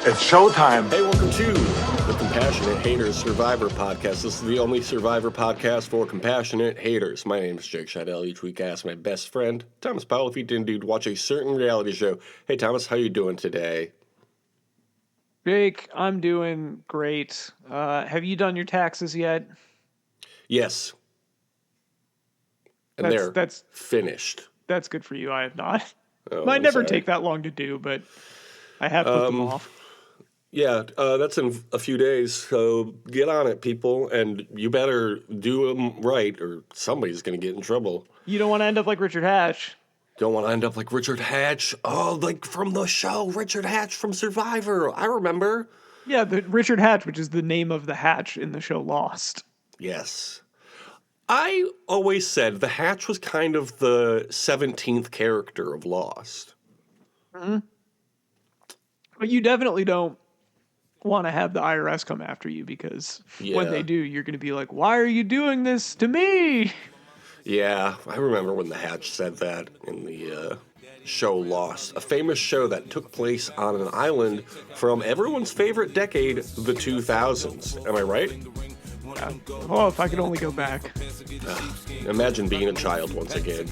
It's showtime. Hey, welcome to the Compassionate Haters Survivor Podcast. This is the only Survivor podcast for compassionate haters. My name is Jake Scheidel. Each week I ask my best friend, Thomas Powell, if he didn't watch a certain reality show. Hey, Thomas, how you doing today? Jake, I'm doing great. Have you done your taxes yet? Yes. And that's finished. That's good for you. I have not. Oh, Might never sorry. take that long to do, but I have put them off. Yeah, that's in a few days, so get on it, people, and you better do them right, or somebody's going to get in trouble. You don't want to end up like Richard Hatch. Don't want to end up like Richard Hatch. Oh, like from the show, Richard Hatch from Survivor. I remember. Yeah, the Richard Hatch, which is the name of the Hatch in the show Lost. Yes. I always said the Hatch was kind of the 17th character of Lost. Mm-hmm. But you definitely don't want to have the IRS come after you, because when they do, you're going to be like, why are you doing this to me? Yeah, I remember when the Hatch said that in the show Lost, a famous show that took place on an island from everyone's favorite decade, the 2000s. Am I right? Oh, if I could only go back. Imagine being a child once again.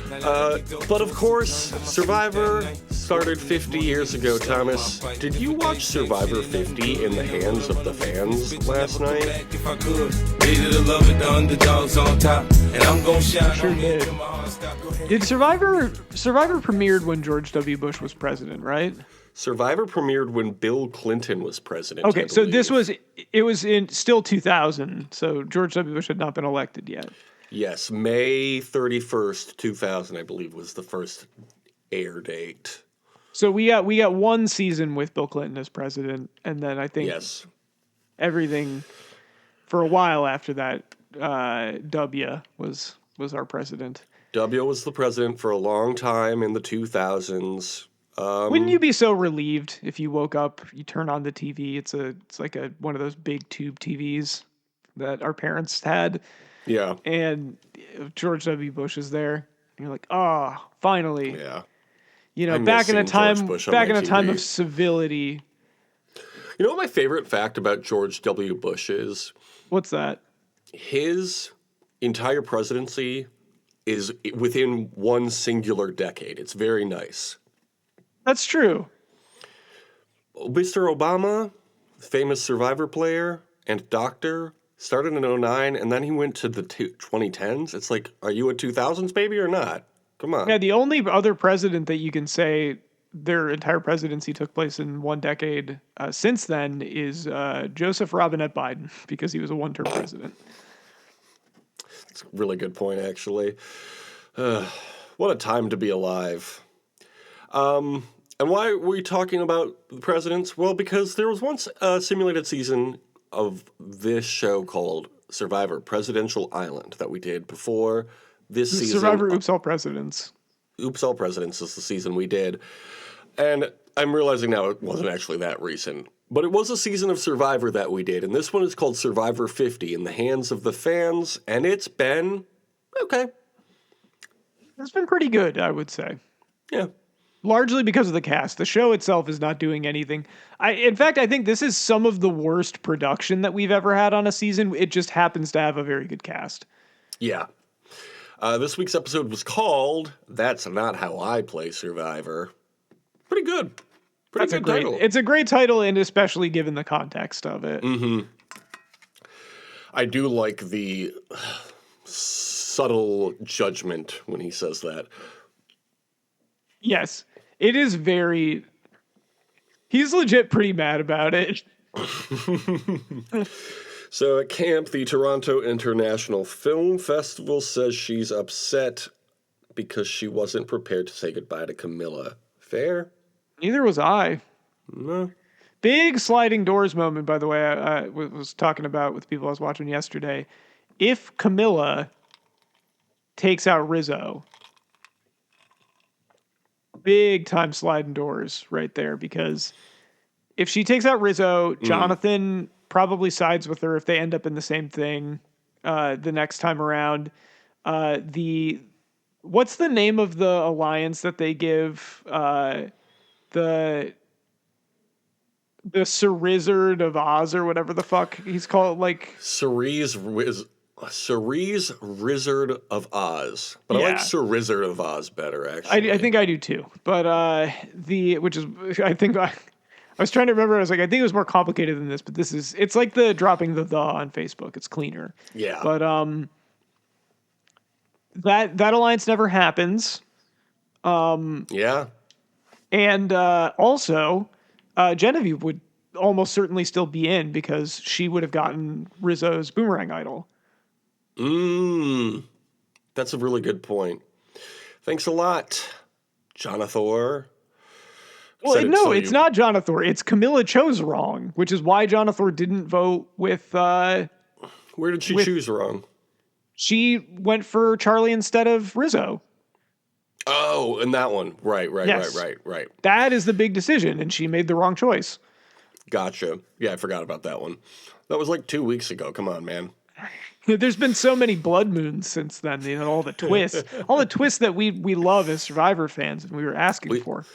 But of course, Survivor started 50 years ago, Thomas. Did you watch Survivor 50 in the hands of the fans last night? Sure did. Did Survivor premiered when George W. Bush was president, right? Survivor premiered when Bill Clinton was president. Okay, so it was in still 2000, so George W. Bush had not been elected yet. Yes, May 31st, 2000, I believe, was the first air date. So we got one season with Bill Clinton as president, and then I think everything for a while after that, W was our president. W was the president for a long time in the 2000s. Wouldn't you be so relieved if you woke up, you turn on the TV, it's like one of those big tube TVs that our parents had. Yeah. And George W. Bush is there. And you're like, oh, finally. Yeah. You know, back in a time of civility. You know what my favorite fact about George W. Bush is? What's that? His entire presidency is within one singular decade. It's very nice. That's true. Mr. Obama, famous Survivor player and doctor, started in 2009, and then he went to the 2010s. It's like, are you a 2000s baby or not? Come on. Yeah, the only other president that you can say their entire presidency took place in one decade since then is Joseph Robinette Biden, because he was a one-term president. That's a really good point, actually. What a time to be alive. And why were we talking about the presidents? Well, because there was once a simulated season of this show called Survivor Presidential Island that we did before this season. Survivor Oops All Presidents. Oops All Presidents is the season we did. And I'm realizing now it wasn't actually that recent. But it was a season of Survivor that we did. And this one is called Survivor 50 in the hands of the fans. And it's been okay. It's been pretty good, I would say. Yeah. Largely because of the cast. The show itself is not doing anything. In fact, I think this is some of the worst production that we've ever had on a season. It just happens to have a very good cast. Yeah. This week's episode was called That's Not How I Play Survivor. Pretty good. Pretty good title. It's a great title, and especially given the context of it. Mm-hmm. I do like the subtle judgment when he says that. Yes. It is very... He's legit pretty mad about it. So at camp, the Toronto International Film Festival says she's upset because she wasn't prepared to say goodbye to Camilla. Fair? Neither was I. No. Big sliding doors moment, by the way, I was talking about with people I was watching yesterday. If Camilla takes out Rizzo... Big time sliding doors right there, because if she takes out Rizzo, Jonathan probably sides with her if they end up in the same thing the next time around. What's the name of the alliance that they give the the Cerizard of Oz or whatever the fuck he's called. Like Cerise Wizard of Oz, but I like yeah, Cerizard of Oz better I actually. think I do too. But which is I think I was trying to remember. I was like, I think it was more complicated than this, but it's like the dropping the on Facebook. It's cleaner. Yeah. But that alliance never happens. Yeah. And also, Genevieve would almost certainly still be in because she would have gotten Rizzo's boomerang idol. That's a really good point. Thanks a lot, Jonathan. Well, no, it's not Jonathan. It's Camilla chose wrong, which is why Jonathan didn't vote with. Where did she choose wrong? She went for Charlie instead of Rizzo. Oh, and that one. Right. Yes. Right. That is the big decision, and she made the wrong choice. Gotcha. Yeah, I forgot about that one. That was like 2 weeks ago. Come on, man. There's been so many blood moons since then. You know, all the twists that we love as Survivor fans, and we were asking for.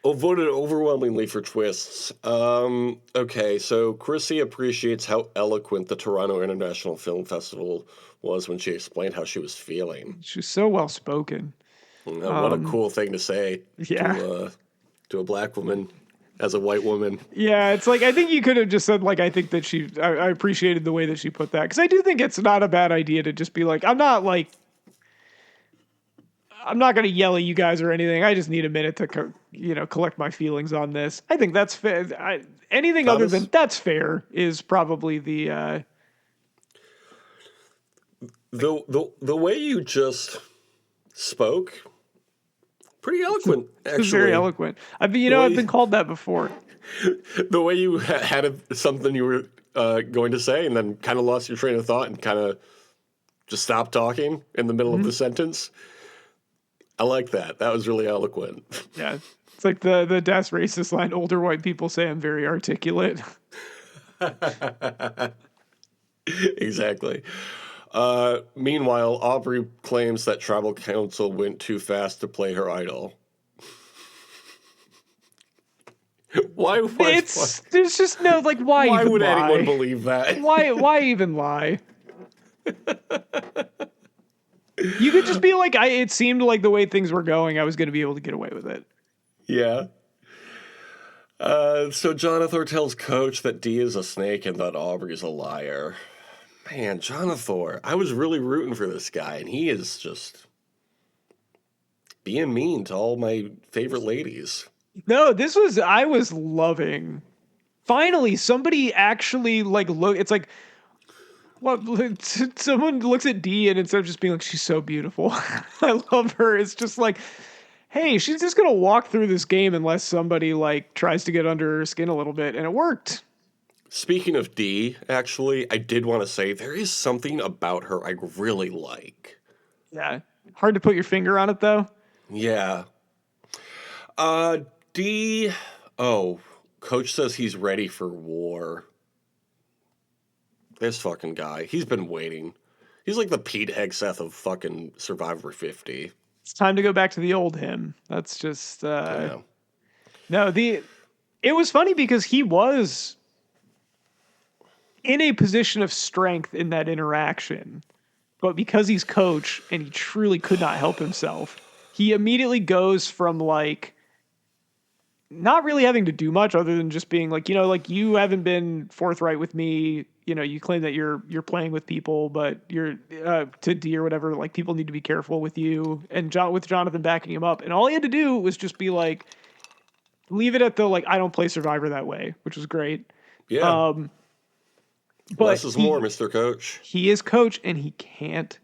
Voted overwhelmingly for twists. Okay, so Chrissy appreciates how eloquent the Toronto International Film Festival was when she explained how she was feeling. She's so well spoken. What a cool thing to say to a black woman as a white woman. Yeah, it's like I think you could have just said like I think that I appreciated the way that she put that because I do think it's not a bad idea to just be like I'm not going to yell at you guys or anything. I just need a minute to collect my feelings on this. I think that's fair. Anything other than that's fair is probably the way you just spoke. Pretty eloquent, actually. Very eloquent. I've been called that before. The way you had something you were going to say and then kind of lost your train of thought and kind of just stopped talking in the middle of the sentence. I like that. That was really eloquent. Yeah. It's like the Das Racist line, older white people say I'm very articulate. Exactly. Meanwhile, Aubrey claims that tribal council went too fast to play her idol. Why? There's just no like. Why would lie? anyone believe that? Why even lie? You could just be like, it seemed like the way things were going, I was going to be able to get away with it. Yeah. So Jonathan tells Coach that Dee is a snake and that Aubrey's a liar. Man, Jonathan, I was really rooting for this guy, and he is just being mean to all my favorite ladies. No, I was loving. Finally, somebody actually look. It's like, someone looks at Dee and instead of just being like, she's so beautiful, I love her. It's just like, hey, she's just gonna walk through this game unless somebody tries to get under her skin a little bit, and it worked. Speaking of Dee, actually, I did want to say there is something about her I really like. Yeah. Hard to put your finger on it, though. Yeah. Dee... Oh, Coach says he's ready for war. This fucking guy. He's been waiting. He's like the Pete Hegseth of fucking Survivor 50. It's time to go back to the old him. That's just... No, it was funny because he was in a position of strength in that interaction. But because he's Coach and he truly could not help himself, he immediately goes from not really having to do much other than just being you haven't been forthright with me. You claim that you're playing with people, but you're to Dee or whatever. People need to be careful with you. And with Jonathan backing him up, and all he had to do was just be leave it at the I don't play Survivor that way, which was great. Yeah. But less is more, Mr. Coach. He is Coach, and he can't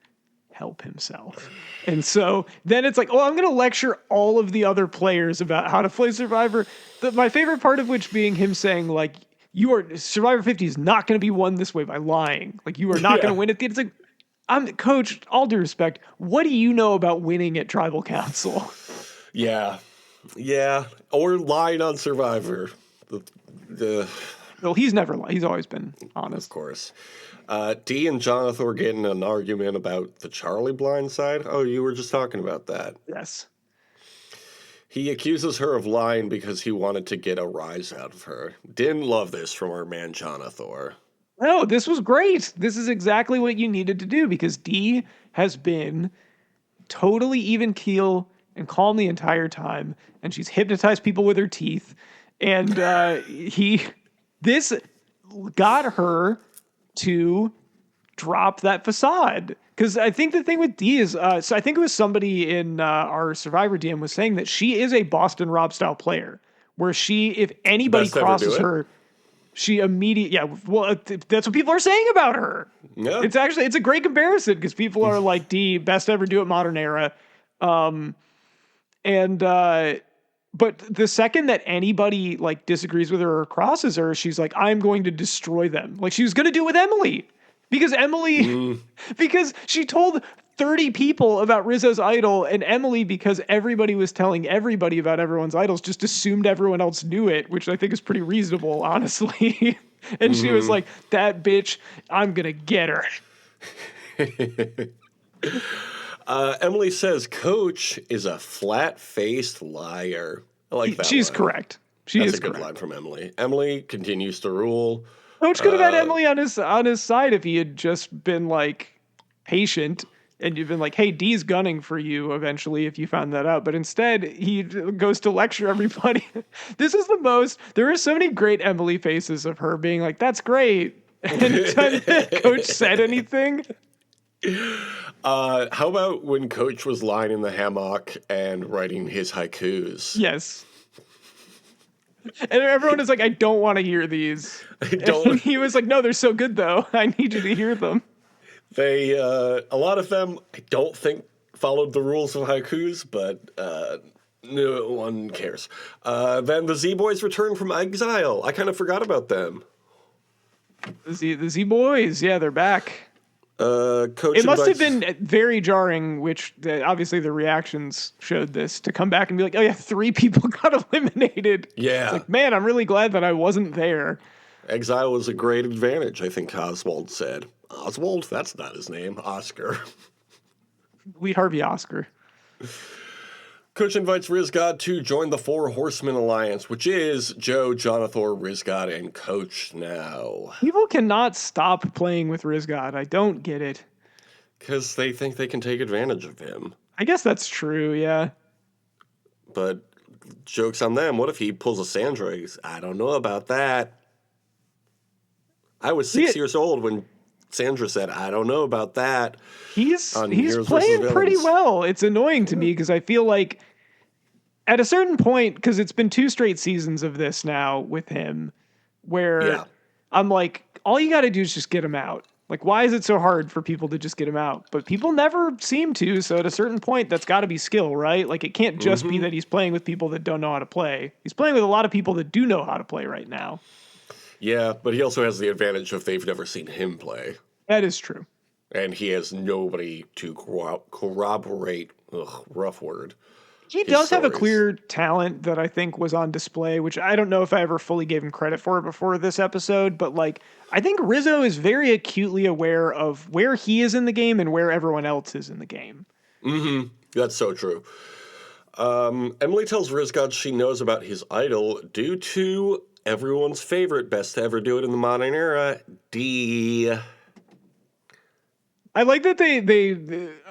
help himself. And so then it's I'm going to lecture all of the other players about how to play Survivor. My favorite part of which being him saying, Survivor 50 is not going to be won this way by lying. You are not going to win at the end. It's I'm Coach, all due respect, what do you know about winning at Tribal Council? Yeah. Yeah. Or lying on Survivor. Well, he's never lied. He's always been honest. Of course. Dee and Jonathan were getting an argument about the Charlie blind side. Oh, you were just talking about that. Yes. He accuses her of lying because he wanted to get a rise out of her. Didn't love this from our man Jonathan. No, this was great. This is exactly what you needed to do because Dee has been totally even keel and calm the entire time, and she's hypnotized people with her teeth. And this got her to drop that facade. Because I think the thing with Dee is, so I think it was somebody in our Survivor DM was saying that she is a Boston Rob style player, where if anybody Best ever do crosses it. her, she immediately, yeah, well, that's what people are saying about her. Yeah. It's a great comparison because people are like, Dee, best ever do it modern era. And but the second that anybody like disagrees with her or crosses her, she's like, I'm going to destroy them. Like she was going to do it with Emily because she told 30 people about Rizzo's idol, and Emily, because everybody was telling everybody about everyone's idols, just assumed everyone else knew it, which I think is pretty reasonable, honestly. And she was like, that bitch, I'm going to get her. Emily says Coach is a flat-faced liar. I like that She's line. correct. That's a good line from Emily. Emily continues to rule. Coach could have had Emily on his side if he had just been like patient and you've been like, hey, Dee's gunning for you eventually if you found that out. But instead, he goes to lecture everybody. This is there are so many great Emily faces of her being like, that's great. Anytime that Coach said anything. How about when Coach was lying in the hammock and writing his haikus? Yes. And everyone is like, I don't want to hear these. And he was like, no, they're so good, though. I need you to hear them. A lot of them, I don't think, followed the rules of haikus, but no one cares. Then the Z-Boys return from exile. I kind of forgot about them. The Z-Boys, yeah, they're back. Coach it must have been very jarring, which obviously the reactions showed this, to come back and be like, oh yeah, 3 people got eliminated. Yeah. It's like, man, I'm really glad that I wasn't there. Exile was a great advantage, I think Oswald said. Oswald? That's not his name. Oscar. Lee Harvey Oscar. Coach invites Rizgod to join the Four Horsemen Alliance, which is Joe, Jonathan, Rizgod, and Coach now. People cannot stop playing with Rizgod. I don't get it. Because they think they can take advantage of him. I guess that's true, yeah. But joke's on them. What if he pulls a Sandra? I don't know about that. I was 6 years old when Sandra said, I don't know about that. He's playing pretty well. It's annoying to me because I feel like at a certain point, because it's been 2 straight seasons of this now with him, where I'm like, all you got to do is just get him out. Like, why is it so hard for people to just get him out? But people never seem to, so at a certain point, that's got to be skill, right? Like, it can't just be that he's playing with people that don't know how to play. He's playing with a lot of people that do know how to play right now. Yeah, but he also has the advantage of they've never seen him play. That is true. And he has nobody to corroborate, rough word. He does have a clear talent that I think was on display, which I don't know if I ever fully gave him credit for before this episode, but like, I think Rizzo is very acutely aware of where he is in the game and where everyone else is in the game. Mm-hmm. That's so true. Emily tells Rizgod she knows about his idol due to everyone's favorite, best to ever do it in the modern era, Dee. I like that they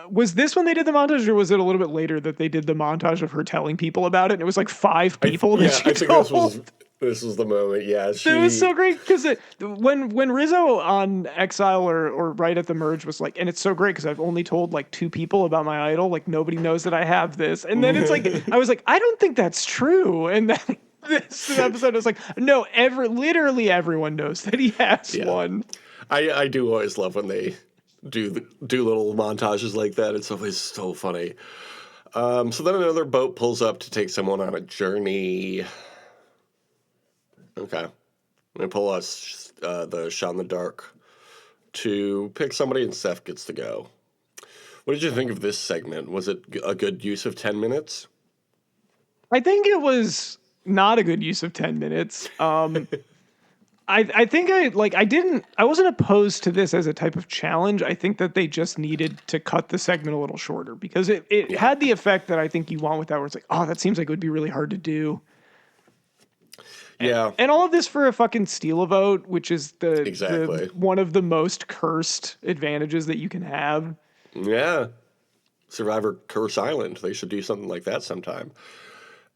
was this when they did the montage, or was it a little bit later that they did the montage of her telling people about it? And it was like 5 people that she told. This was the moment. Yeah, it was so great because when Rizzo on Exile or right at the merge was like, and it's so great because I've only told like 2 people about my idol, like nobody knows that I have this, and then it's like I was like, I don't think that's true, and then this episode was like, no, literally everyone knows that he has one. I do always love when they do little montages like that. It's always so funny. So then another boat pulls up to take someone on a journey. Okay. They pull us the shot in the dark to pick somebody, and Seth gets to go. What did you think of this segment? Was it a good use of 10 minutes? I think it was not a good use of 10 minutes. I think I wasn't opposed to this as a type of challenge. I think that they just needed to cut the segment a little shorter because it Yeah. had the effect that I think you want with that, where it's like, oh, that seems like it would be really hard to do. Yeah. And all of this for a fucking steal a vote, which is the Exactly. one of the most cursed advantages that you can have. Yeah. Survivor Curse Island. They should do something like that sometime.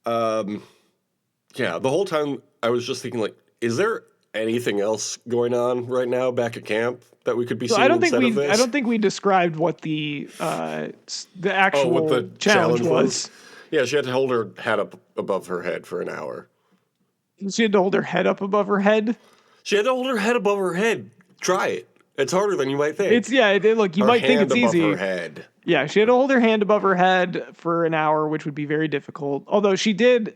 Yeah, the whole time I was just thinking, like, is there anything else going on right now back at camp that we could be So seeing instead of I this? don't think we described what the Oh, actual what the challenge challenge was? was. Yeah, she had to hold her head up above her head for an hour. She had to hold her head up above her head. She had to hold her head above her head. Try it. It's harder than you might think. Look, you Her might think hand it's above her easy. head. Yeah, she had to hold her hand above her head for an hour, which would be very difficult. Although she did,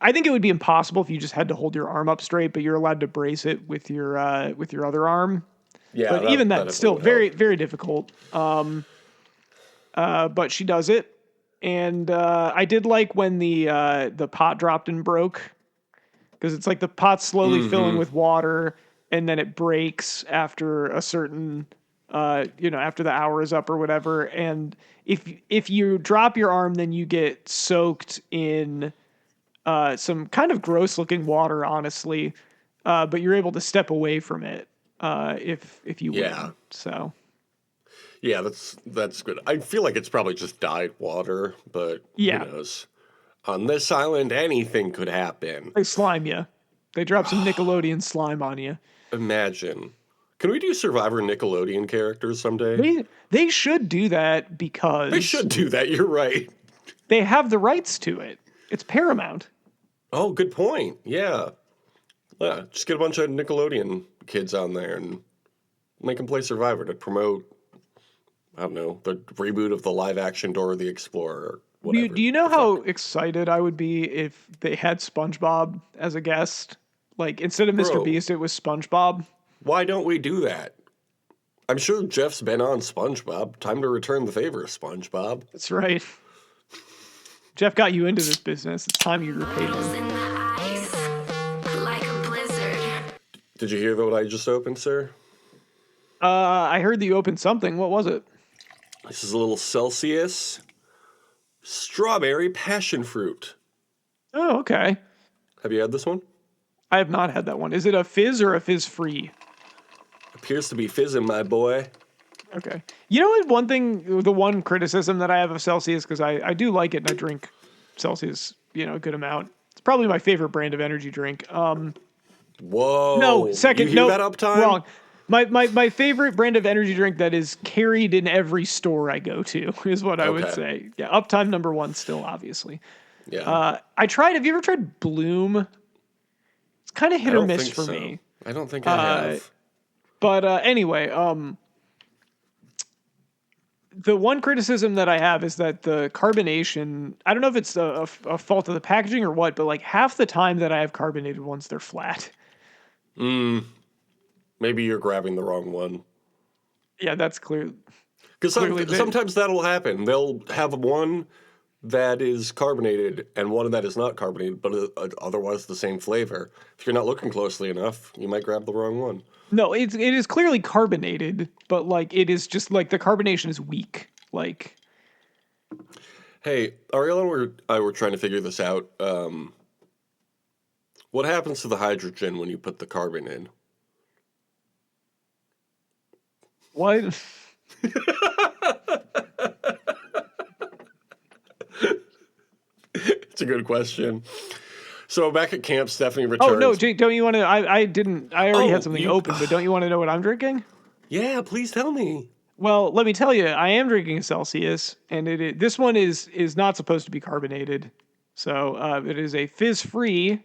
I think it would be impossible if you just had to hold your arm up straight, but you're allowed to brace it with your other arm. Yeah, But even that that, definitely still would very help. very difficult. But she does it, and I did like when the pot dropped and broke, because it's like the pot's slowly filling with water, and then it breaks after a certain after the hour is up or whatever. And if you drop your arm, then you get soaked in some kind of gross looking water, honestly. But you're able to step away from it if you Yeah. win. So Yeah, that's good. I feel like it's probably just dyed water, but who yeah, knows? On this island, anything could happen. they slime you. They drop some Nickelodeon slime on you. Imagine. Can we do Survivor Nickelodeon characters someday? They should do that They because should do that. You're right. they have the rights to it. It's Paramount. Oh, good point. Yeah. Yeah. Just get a bunch of Nickelodeon kids on there and make them play Survivor to promote, I don't know, the reboot of the live action Dora the Explorer or whatever. Do you know the how fuck. excited I would be if they had SpongeBob as a guest? Like instead of Mr. Bro, Beast, it was SpongeBob. why don't we do that? I'm sure Jeff's been on SpongeBob. Time to return the favor, SpongeBob. That's right. Jeff got you into this business. It's time you repaid him. In the ice, like a blizzard. Did you hear what I just opened, sir? I heard that you opened something. What was it? This is a little Celsius strawberry passion fruit. Oh, okay. Have you had this one? I have not had that one. Is it a fizz or a fizz free? Appears to be fizzing, my boy. Okay. You know what? One thing, the one criticism that I have of Celsius, because I do like it and I drink Celsius, a good amount. It's probably my favorite brand of energy drink. Whoa. No, second. You hear No, that uptime? wrong. My favorite brand of energy drink that is carried in every store I go to is what I would Okay. say. Yeah, Uptime number one still, obviously. Yeah. Have you ever tried Bloom? It's kind of hit I or don't miss think for so. me. I don't think I have. But anyway, the one criticism that I have is that the carbonation, I don't know if it's a fault of the packaging or what, but like half the time that I have carbonated ones, they're flat. Maybe you're grabbing the wrong one. Yeah, that's clear. Because Clearly they- sometimes that'll happen. They'll have one that is carbonated and one that is not carbonated, but otherwise the same flavor. If you're not looking closely enough, you might grab the wrong one. No, it is clearly carbonated, but like it is just like the carbonation is weak. Like Hey, Ariella and I were trying to figure this out. What happens to the hydrogen when you put the carbon in? what? It's a good question. So back at camp, Stephanie returns. Oh no, Jake, don't you want to? I didn't. I already Oh, had something you- open, but don't you want to know what I'm drinking? Yeah, please tell me. Well, let me tell you, I am drinking a Celsius, and this one is not supposed to be carbonated, so it is a fizz-free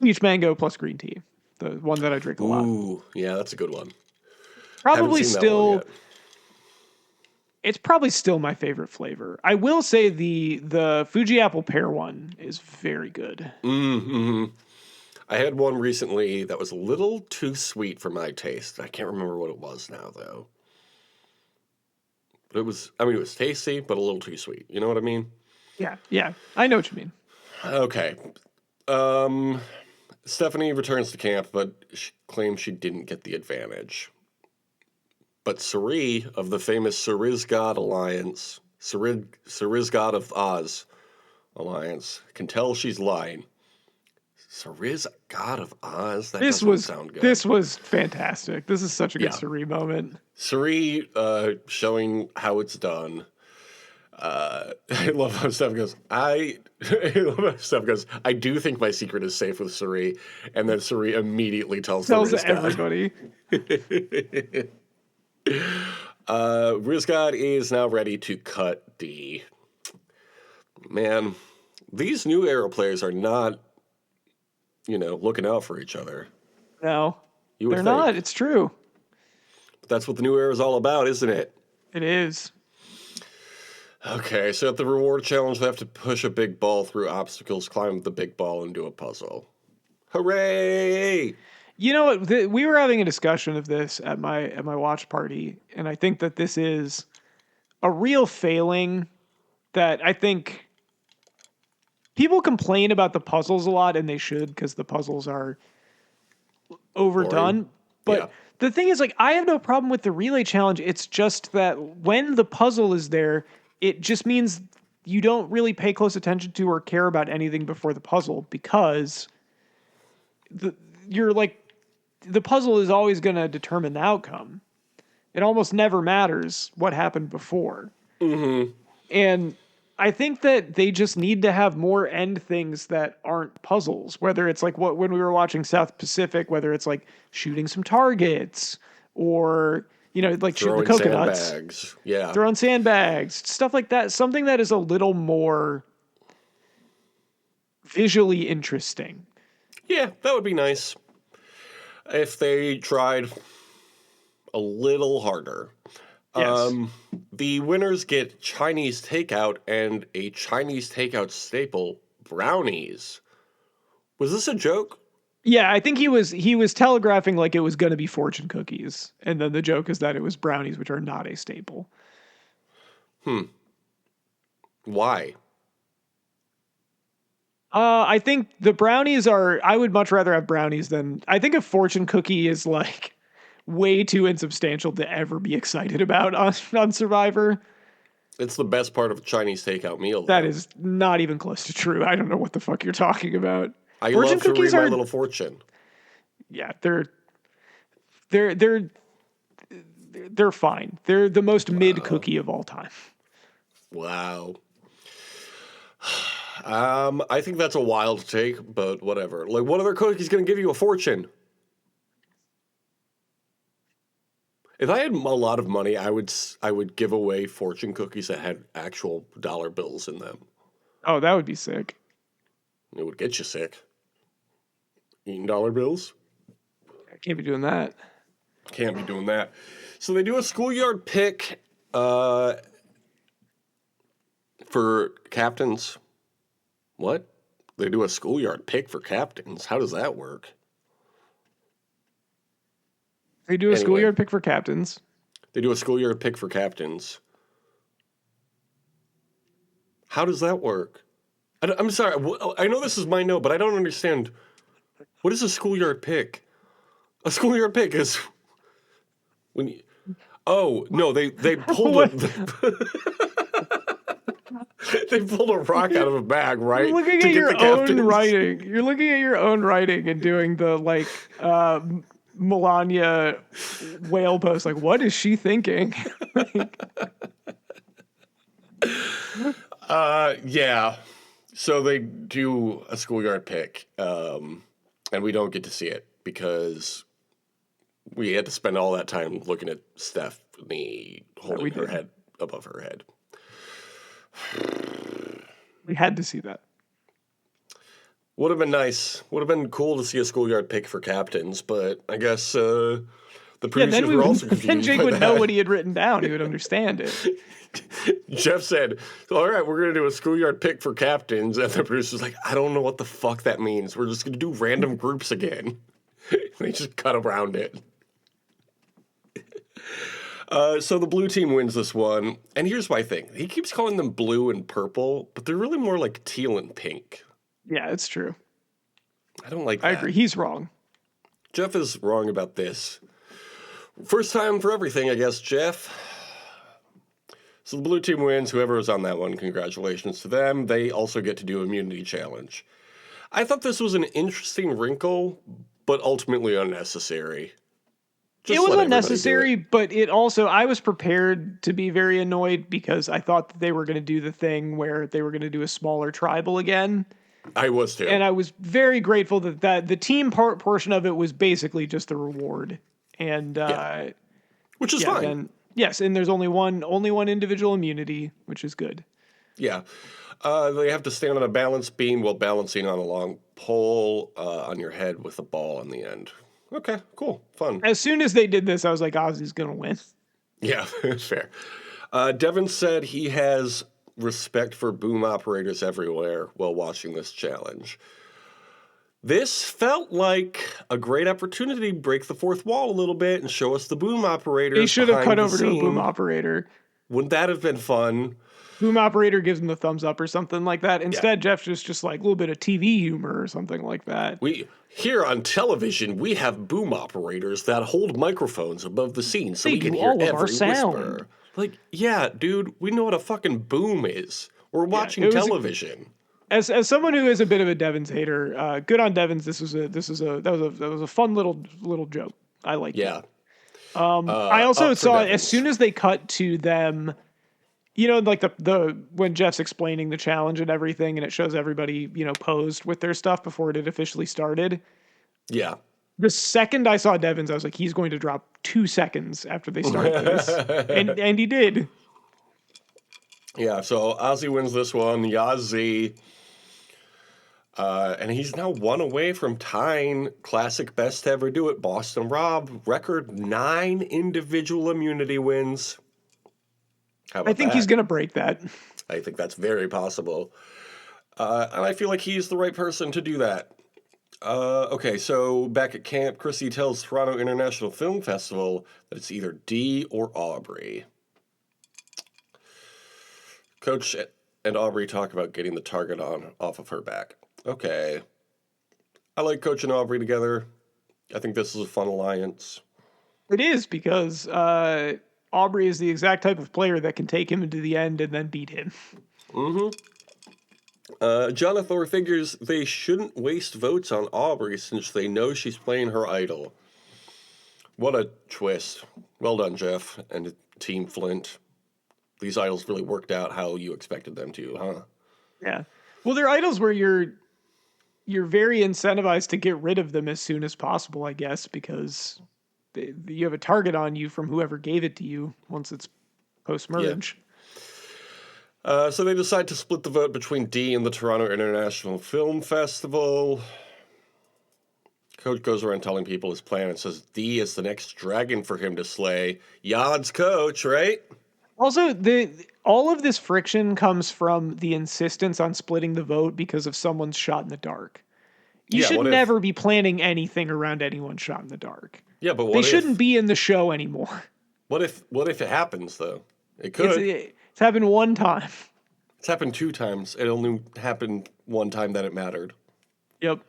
peach mango plus green tea, the one that I drink a lot. Ooh, yeah, that's a good one. Probably Haven't seen that one still, yet. it's probably still my favorite flavor. I will say the Fuji apple pear one is very good. I had one recently that was a little too sweet for my taste. I can't remember what it was now, though. But it was tasty, but a little too sweet. You know what I mean? Yeah, I know what you mean. Okay. Stephanie returns to camp, but she claims she didn't get the advantage. But Suri of the famous Sarizgod Alliance, Sarizgod of Oz Alliance, can tell she's lying. Sarizgod of Oz? That doesn't sound good. This was fantastic. This is such a good Suri moment. Suri showing how it's done. I love how Steph goes, I do think my secret is safe with Suri. And then Suri immediately tells everybody. Rizgod is now ready to cut D. Man, these new era players are not, looking out for each other. No, they're not. It's true. But that's what the new era is all about, isn't it? It is. Okay, so at the reward challenge, they have to push a big ball through obstacles, climb the big ball, and do a puzzle. Hooray! You know what? We were having a discussion of this at my watch party, and I think that this is a real failing that I think people complain about the puzzles a lot, and they should, because the puzzles are overdone. Boring. But the thing is, I have no problem with the relay challenge. It's just that when the puzzle is there, it just means you don't really pay close attention to or care about anything before the puzzle, because the puzzle is always going to determine the outcome. It almost never matters what happened before. Mm-hmm. And I think that they just need to have more end things that aren't puzzles, whether it's when we were watching South Pacific, whether it's shooting some targets or, shooting the coconuts. Sandbags. Yeah. Throwing sandbags, stuff like that. Something that is a little more visually interesting. Yeah, that would be nice if they tried a little harder. Yes. The winners get Chinese takeout and a Chinese takeout staple, brownies. Was this a joke? Yeah, I think he was telegraphing it was going to be fortune cookies, and then the joke is that it was brownies, which are not a staple. Why? I think the brownies are. I would much rather have brownies than. I think a fortune cookie is way too insubstantial to ever be excited about on Survivor. It's the best part of a Chinese takeout meal, though. That is not even close to true. I don't know what the fuck you're talking about. I love to read My Little Fortune. Yeah, they're fine. They're the most mid cookie of all time. Wow. I think that's a wild take, but whatever. What other cookie's going to give you a fortune? If I had a lot of money, I would give away fortune cookies that had actual dollar bills in them. Oh, that would be sick. It would get you sick. Eating dollar bills? I can't be doing that. Can't be doing that. So they do a schoolyard pick for captains. What? They do a schoolyard pick for captains. How does that work? They do a schoolyard pick for captains. They do a schoolyard pick for captains. How does that work? I'm sorry. I know this is my note, but I don't understand. What is a schoolyard pick? A schoolyard pick is when you... Oh, no, they pulled they pulled a rock out of a bag, right? You're looking at your own writing. You're looking at your own writing and doing the Melania whale post. What is she thinking? Yeah. So they do a schoolyard pick, and we don't get to see it because we had to spend all that time looking at Stephanie holding her head above her head. We had to see that. Would have been nice. Would have been cool to see a schoolyard pick for captains, but I guess the producers were also confused. Then Jake would know what he had written down. He would understand it. Jeff said, all right, we're going to do a schoolyard pick for captains. And the producer's like, I don't know what the fuck that means. We're just going to do random groups again. They just cut around it. So the blue team wins this one. And here's my thing. He keeps calling them blue and purple, but they're really more like teal and pink. Yeah, it's true. I don't like I that. agree. He's wrong. Jeff is wrong about this. First time for everything, I guess, Jeff. So the blue team wins. Whoever was on that one, congratulations to them. They also get to do immunity challenge. I thought this was an interesting wrinkle, but ultimately unnecessary. It was unnecessary, but it also, I was prepared to be very annoyed because I thought that they were going to do the thing where they were going to do a smaller tribal again. I was too. And I was very grateful that the team portion of it was basically just the reward. And, which is fine. Then, yes, and there's only one individual immunity, which is good. Yeah. They have to stand on a balance beam while balancing on a long pole on your head with a ball on the end. Okay, cool, fun. As soon as they did this, I was like, Ozzy's going to win. Yeah, it's fair. Devin said he has respect for boom operators everywhere while watching this challenge. This felt like a great opportunity to break the fourth wall a little bit and show us the boom operators. They should have cut over to a boom operator. Wouldn't that have been fun? Boom operator gives him the thumbs up or something like that. Instead, Jeff's just like a little bit of TV humor or something like that. Here on television, we have boom operators that hold microphones above the scene so we can hear every whisper. Like, yeah, dude, we know what a fucking boom is. We're watching television. As someone who is a bit of a Devins hater, good on Devins. That was a fun little joke. I liked it. I also saw as soon as they cut to them, you know, like the when Jeff's explaining the challenge and everything, and it shows everybody, you know, posed with their stuff before it had officially started. Yeah. The second I saw Devins, I was like, he's going to drop 2 seconds after they start this, and he did. Yeah. So Ozzy wins this one. Yazzie. And he's now 1 away from tying classic best to ever do it. Boston Rob, record 9 individual immunity wins. How about I think he's going to break that. I think that's very possible. And I feel like he's the right person to do that. Okay, so back at camp, Chrissy tells Toronto International Film Festival that it's either Dee or Aubrey. Coach and Aubrey talk about getting the target off of her back. Okay. I like Coach and Aubrey together. I think this is a fun alliance. It is, because Aubrey is the exact type of player that can take him into the end and then beat him. Mm-hmm. Jonathan figures they shouldn't waste votes on Aubrey since they know she's playing her idol. What a twist. Well done, Jeff and Team Flint. These idols really worked out how you expected them to, huh? Yeah. Well, they're idols where you're very incentivized to get rid of them as soon as possible, I guess, because you have a target on you from whoever gave it to you once it's post-merge. Yeah. So they decide to split the vote between Dee and the Toronto International Film Festival. Coach goes around telling people his plan and says Dee is the next dragon for him to slay. Yod's Coach, right? Also, all of this friction comes from the insistence on splitting the vote because of someone's shot in the dark. You should never be planning anything around anyone's shot in the dark. Yeah, but they shouldn't be in the show anymore. What if it happens though? It could. It's happened 1 time. It's happened 2 times. It only happened 1 time that it mattered. Yep.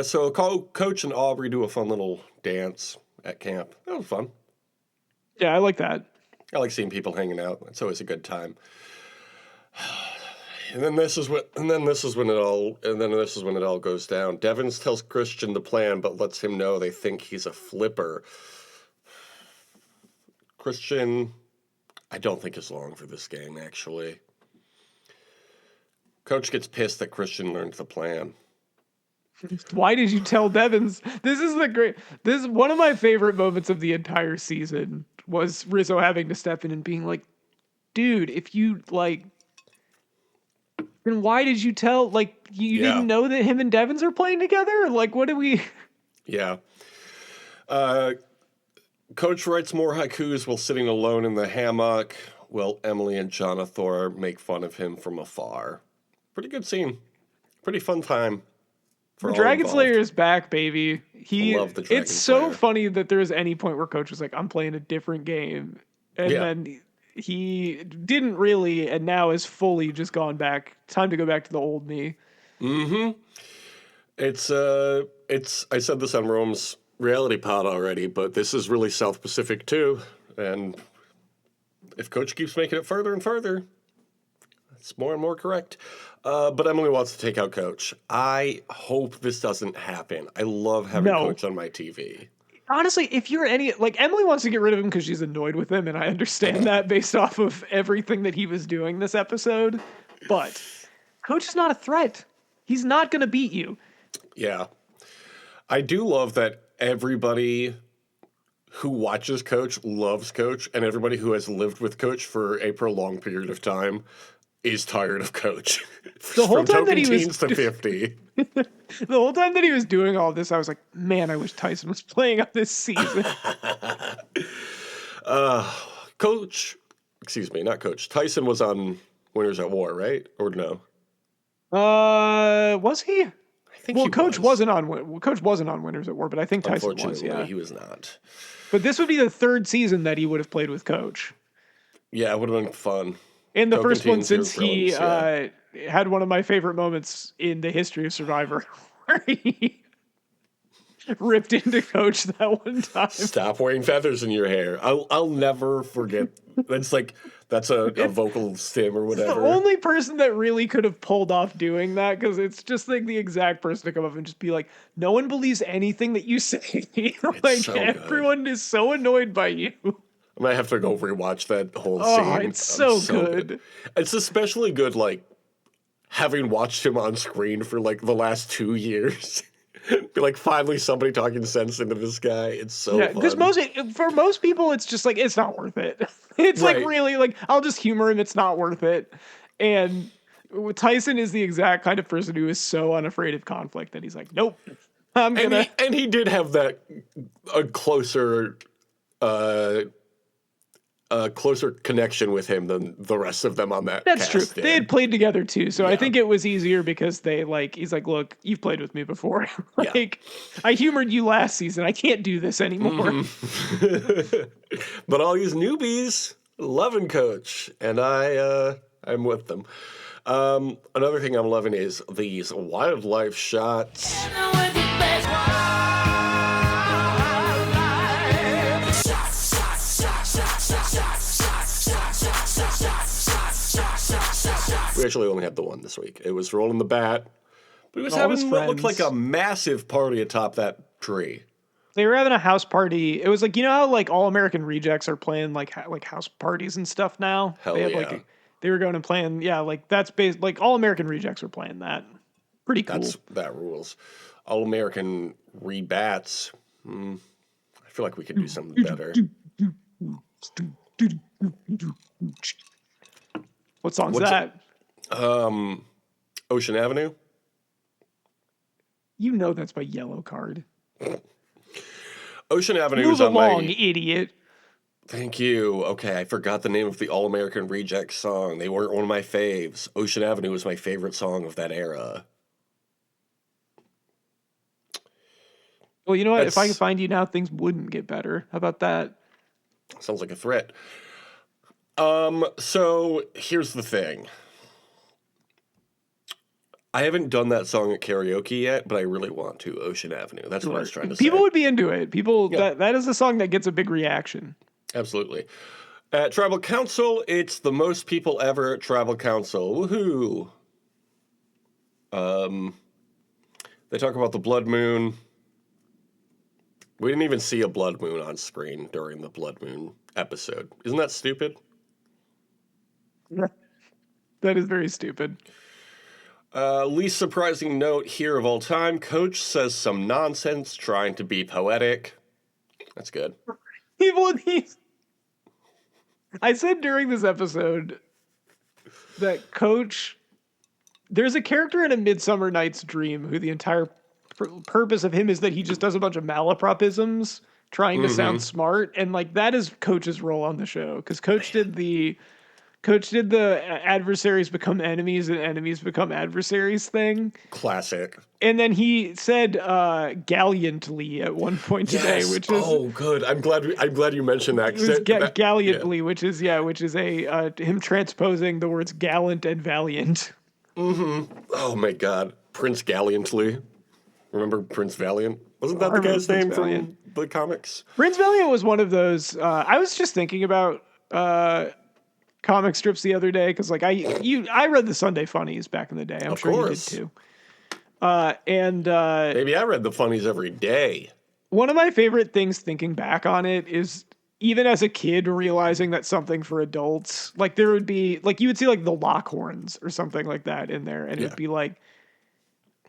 So Coach and Aubrey do a fun little dance at camp. That was fun. Yeah, I like that. I like seeing people hanging out. It's always a good time. And then this is when it all goes down. Devins tells Christian the plan, but lets him know they think he's a flipper. Christian, I don't think is long for this game, actually. Coach gets pissed that Christian learned the plan. Why did you tell Devins? This is one of my favorite moments of the entire season was Rizzo having to step in and being like, dude, if you then why did you tell, you didn't know that him and Devins are playing together? Like, what do we... Yeah. Coach writes more haikus while sitting alone in the hammock, while Emily and Jonathan make fun of him from afar. Pretty good scene. Pretty fun time. The Dragon Slayer is back, baby. I love the Dragon Slayer. So funny that there's any point where Coach was like, I'm playing a different game. And then he didn't really, and now is fully just gone back. Time to go back to the old me. Mm-hmm. I said this on Rome's reality pod already, but this is really South Pacific too. And if Coach keeps making it further and further, it's more and more correct. But Emily wants to take out Coach. I hope this doesn't happen. I love having Coach on my TV. Honestly, if you're Emily wants to get rid of him because she's annoyed with him, and I understand that based off of everything that he was doing this episode. But Coach is not a threat. He's not going to beat you. Yeah. I do love that everybody who watches Coach loves Coach, and everybody who has lived with Coach for a prolonged period of time is tired of Coach. The whole time that he teens to 50. The whole time that he was doing all this, I was like, man, I wish Tyson was playing up this season. Not Coach. Tyson was on Winners at War, right? Or no? Was he? I think Coach wasn't on Winners at War, but I think Tyson was. Yeah, he was not. But this would be the third season that he would have played with Coach. Yeah, it would have been fun. And the first one since he had one of my favorite moments in the history of Survivor, where he ripped into Coach that one time. Stop wearing feathers in your hair. I'll never forget. That's a vocal stim or whatever. The only person that really could have pulled off doing that, because it's just like the exact person to come up and just be like, no one believes anything that you say. Everyone is so annoyed by you. I might have to go rewatch that whole scene. Oh, it's so good. It's especially good, having watched him on screen for, the last 2 years. Be finally somebody talking sense into this guy. It's so fun. Because for most people, it's just it's not worth it. It's really, I'll just humor him. It's not worth it. And Tyson is the exact kind of person who is so unafraid of conflict that he's like, nope, I'm gonna. And he did have a closer connection with him than the rest of them on that. That's true. Did. They had played together too, so I think it was easier because he's like, look, you've played with me before. I humored you last season. I can't do this anymore. Mm-hmm. But all these newbies loving Coach, and I'm with them. Another thing I'm loving is these wildlife shots. We actually only had the one this week. It was rolling the bat, but he was having what looked like a massive party atop that tree. They were having a house party. It was how All American Rejects are playing like house parties and stuff now. Hell they yeah. They were going and playing. That's based All American Rejects were playing that. Pretty cool. That rules. All American Rebats. I feel like we could do something better. What song's that? Ocean Avenue. You know that's by Yellow Card. Ocean Avenue Move is on along, idiot. Thank you. Okay, I forgot the name of the All American Rejects song. They weren't one of my faves. Ocean Avenue was my favorite song of that era. Well, you know what? If I could find you now, things wouldn't get better. How about that? Sounds like a threat. So here's the thing. I haven't done that song at karaoke yet, but I really want to. Ocean Avenue. That's what I was trying to say. People would be into it. That is a song that gets a big reaction. Absolutely. At Tribal Council, it's the most people ever at Tribal Council. Woohoo! They talk about the blood moon. We didn't even see a blood moon on screen during the blood moon episode. Isn't that stupid? That is very stupid. Least surprising note here of all time, Coach says some nonsense trying to be poetic. That's good. I said during this episode that Coach, there's a character in A Midsummer Night's Dream who the entire purpose of him is that he just does a bunch of malapropisms trying to sound smart, and that is Coach's role on the show, because Coach did the adversaries become enemies and enemies become adversaries thing. Classic. And then he said "galliantly" at one point today, which is good. I'm glad you mentioned that. Galliantly, which is a him transposing the words gallant and valiant. Oh my God, Prince Galliantly. Remember Prince Valiant? Wasn't I that the remember guy's Prince name Valiant. from the comics? Prince Valiant was one of those. I was just thinking about comic strips the other day because, like, I read the Sunday Funnies back in the day. I'm Of sure you did course. too. And Maybe I read the funnies every day. one of my favorite things thinking back on it is even as a kid realizing that something for adults, like there would be like you would see like the Lockhorns or something like that in there, and it Yeah. would be like,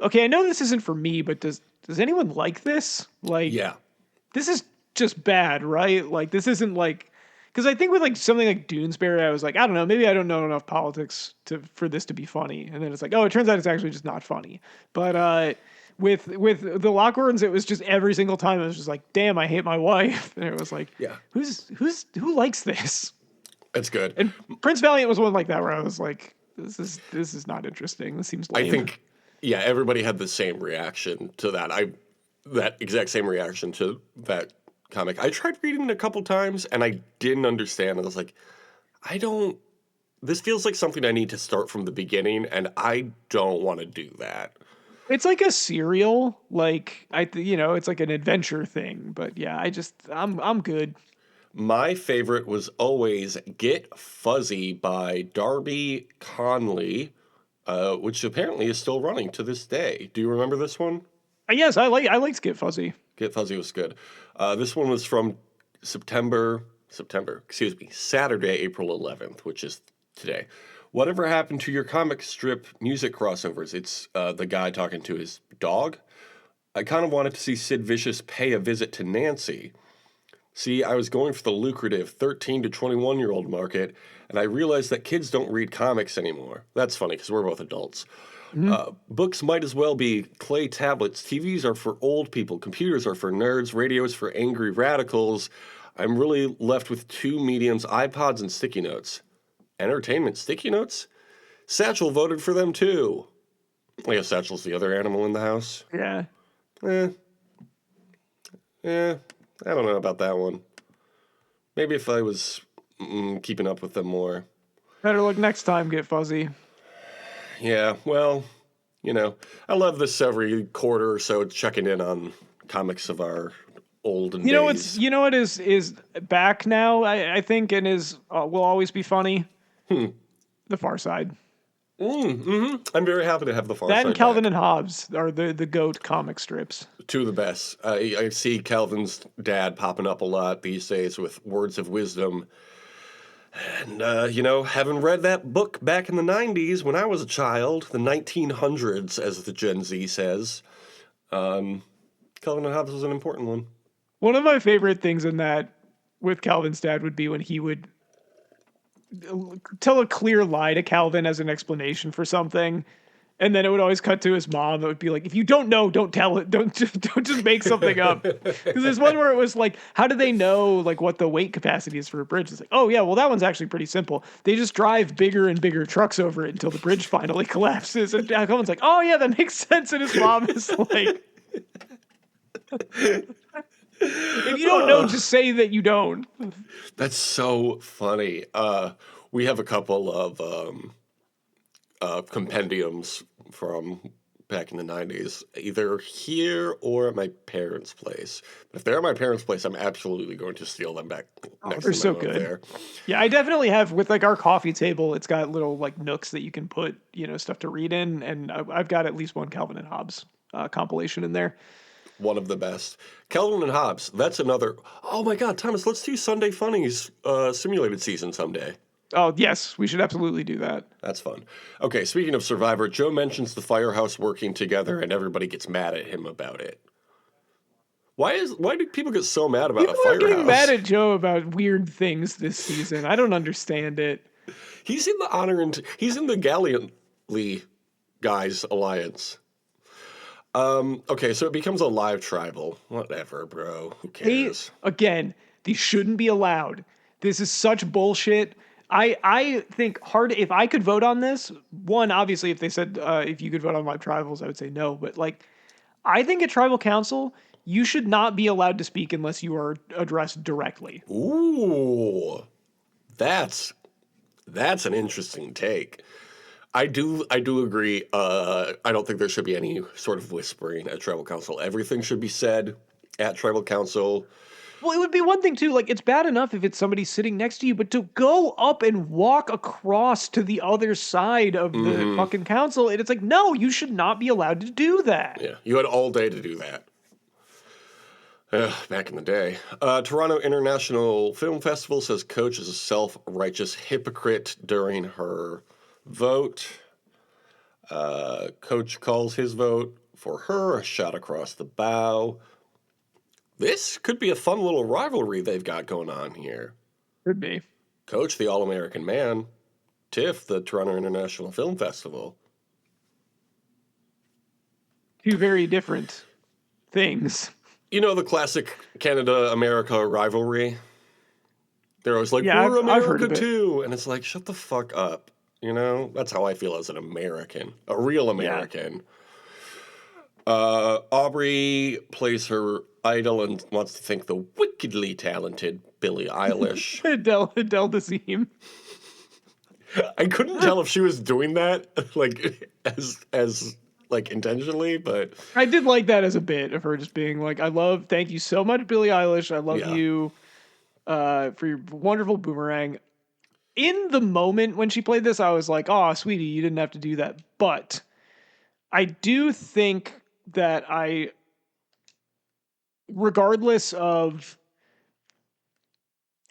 okay, I know this isn't for me, but does anyone like this? Like, Yeah. this is just bad, right? Like this isn't like because I think with like something like Doonesbury, I was like, I don't know, maybe I don't know enough politics for this to be funny, and then it's like, oh, it turns out it's actually just not funny. But with the Lockhorns, it was just every single time it was just like, damn, I hate my wife, and it was like, Yeah. who likes this? It's good. And Prince Valiant was one like that where I was like, this is not interesting. This seems lame. I think, yeah, everybody had the same reaction to that. That exact same reaction to that comic. I tried reading it a couple times and I didn't understand. I was like, this feels like something I need to start from the beginning, and I don't want to do that. It's like a serial, like it's like an adventure thing. But yeah, I'm good. My favorite was always Get Fuzzy by Darby Conley, which apparently is still running to this day. Do you remember this one? Yes, I like Skip Fuzzy. Get Fuzzy was good. This one was from Saturday, April 11th, which is today. Whatever happened to your comic strip music crossovers? It's the guy talking to his dog. I kind of wanted to see Sid Vicious pay a visit to Nancy. See, I was going for the lucrative 13 to 21-year-old market, and I realized that kids don't read comics anymore. That's funny, because we're both adults. Books might as well be clay tablets. TVs are for old people. Computers are for nerds. Radios for angry radicals. I'm really left with two mediums, iPods and sticky notes. Entertainment sticky notes? Satchel voted for them, too. I guess Satchel's the other animal in the house. Yeah. I don't know about that one. Maybe if I was keeping up with them more. Better luck next time, Get Fuzzy. Yeah, well, I love this every quarter or so, checking in on comics of our olden days. You know what is back now, I think, and will always be funny? The Far Side. I'm very happy to have the Far Side That and Calvin back. and Hobbes are the GOAT comic strips. Two of the best. I see Calvin's dad popping up a lot these days with words of wisdom. And, having read that book back in the 90s when I was a child, the 1900s, as the Gen Z says, Calvin and Hobbes was an important one. One of my favorite things in that with Calvin's dad would be when he would tell a clear lie to Calvin as an explanation for something. And then it would always cut to his mom. It would be like, if you don't know, don't tell it. Don't just make something up. Because there's one where it was like, how do they know like what the weight capacity is for a bridge? It's like, oh yeah, well that one's actually pretty simple. They just drive bigger and bigger trucks over it until the bridge finally collapses. And Calvin's like, oh yeah, that makes sense. And his mom is like, if you don't know, just say that you don't. That's so funny. We have a couple of compendiums from back in the 90s, either here or at my parents' place. But if they're at my parents' place, I'm absolutely going to steal them back next They're time so I'm up good. there. Yeah, I definitely have with like our coffee table. It's got little like nooks that you can put stuff to read in, and I've got at least one Calvin and Hobbes compilation in there. One of the best. Calvin and Hobbes, that's another. Oh my God, Thomas, let's do Sunday Funnies simulated season someday. Oh, yes, we should absolutely do that. That's fun. Okay, speaking of Survivor, Joe mentions the firehouse working together and everybody gets mad at him about it. Why do people get so mad about People a firehouse? are getting mad at Joe about weird things this season. I don't understand it. He's in the Gallantly Guys Alliance. Okay, so it becomes a live tribal. Whatever, bro. Who cares? Again, these shouldn't be allowed. This is such bullshit. I think if I could vote on this, one, obviously, if they said if you could vote on live tribals, I would say no. But like, I think at tribal council, you should not be allowed to speak unless you are addressed directly. Ooh, that's an interesting take. I do agree. I don't think there should be any sort of whispering at tribal council. Everything should be said at tribal council. Well, it would be one thing too, like it's bad enough if it's somebody sitting next to you, but to go up and walk across to the other side of the fucking council, and it's like, no, you should not be allowed to do that. Yeah, you had all day to do that. Back in the day. Toronto International Film Festival says Coach is a self-righteous hypocrite during her vote. Coach calls his vote for her a shot across the bow. This could be a fun little rivalry they've got going on here. Could be. Coach, the All-American man. TIFF, the Toronto International Film Festival. Two very different things. You know the classic Canada-America rivalry? They're always like, Yeah, we're I've heard America of it. too. And it's like, shut the fuck up. You know? That's how I feel as an American. A real American. Aubrey plays her idol and wants to thank the wickedly talented Billie Eilish. Adele Dazeem. I couldn't tell if she was doing that like as like intentionally, but I did like that as a bit of her just being like, thank you so much, Billie Eilish. I love you for your wonderful boomerang. In the moment when she played this, I was like, oh, sweetie, you didn't have to do that. But I do think that regardless of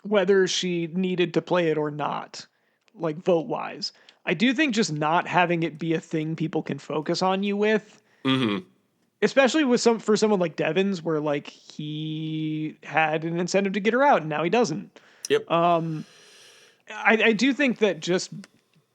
whether she needed to play it or not, like vote wise, I do think just not having it be a thing people can focus on you with, especially with for someone like Devins, where like he had an incentive to get her out and now he doesn't. Yep. I do think that just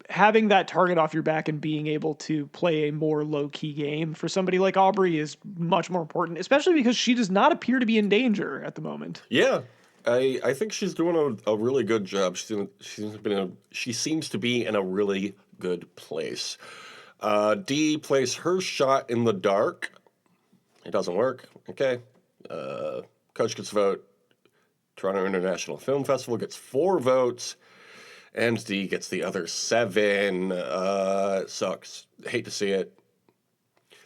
having that target off your back and being able to play a more low-key game for somebody like Aubrey is much more important, especially because she does not appear to be in danger at the moment. Yeah. I think she's doing a really good job. She seems to be in a really good place. Dee plays her shot in the dark. It doesn't work. Okay. Coach gets a vote. Toronto International Film Festival gets 4 votes. And Dee gets the other 7. Sucks. Hate to see it.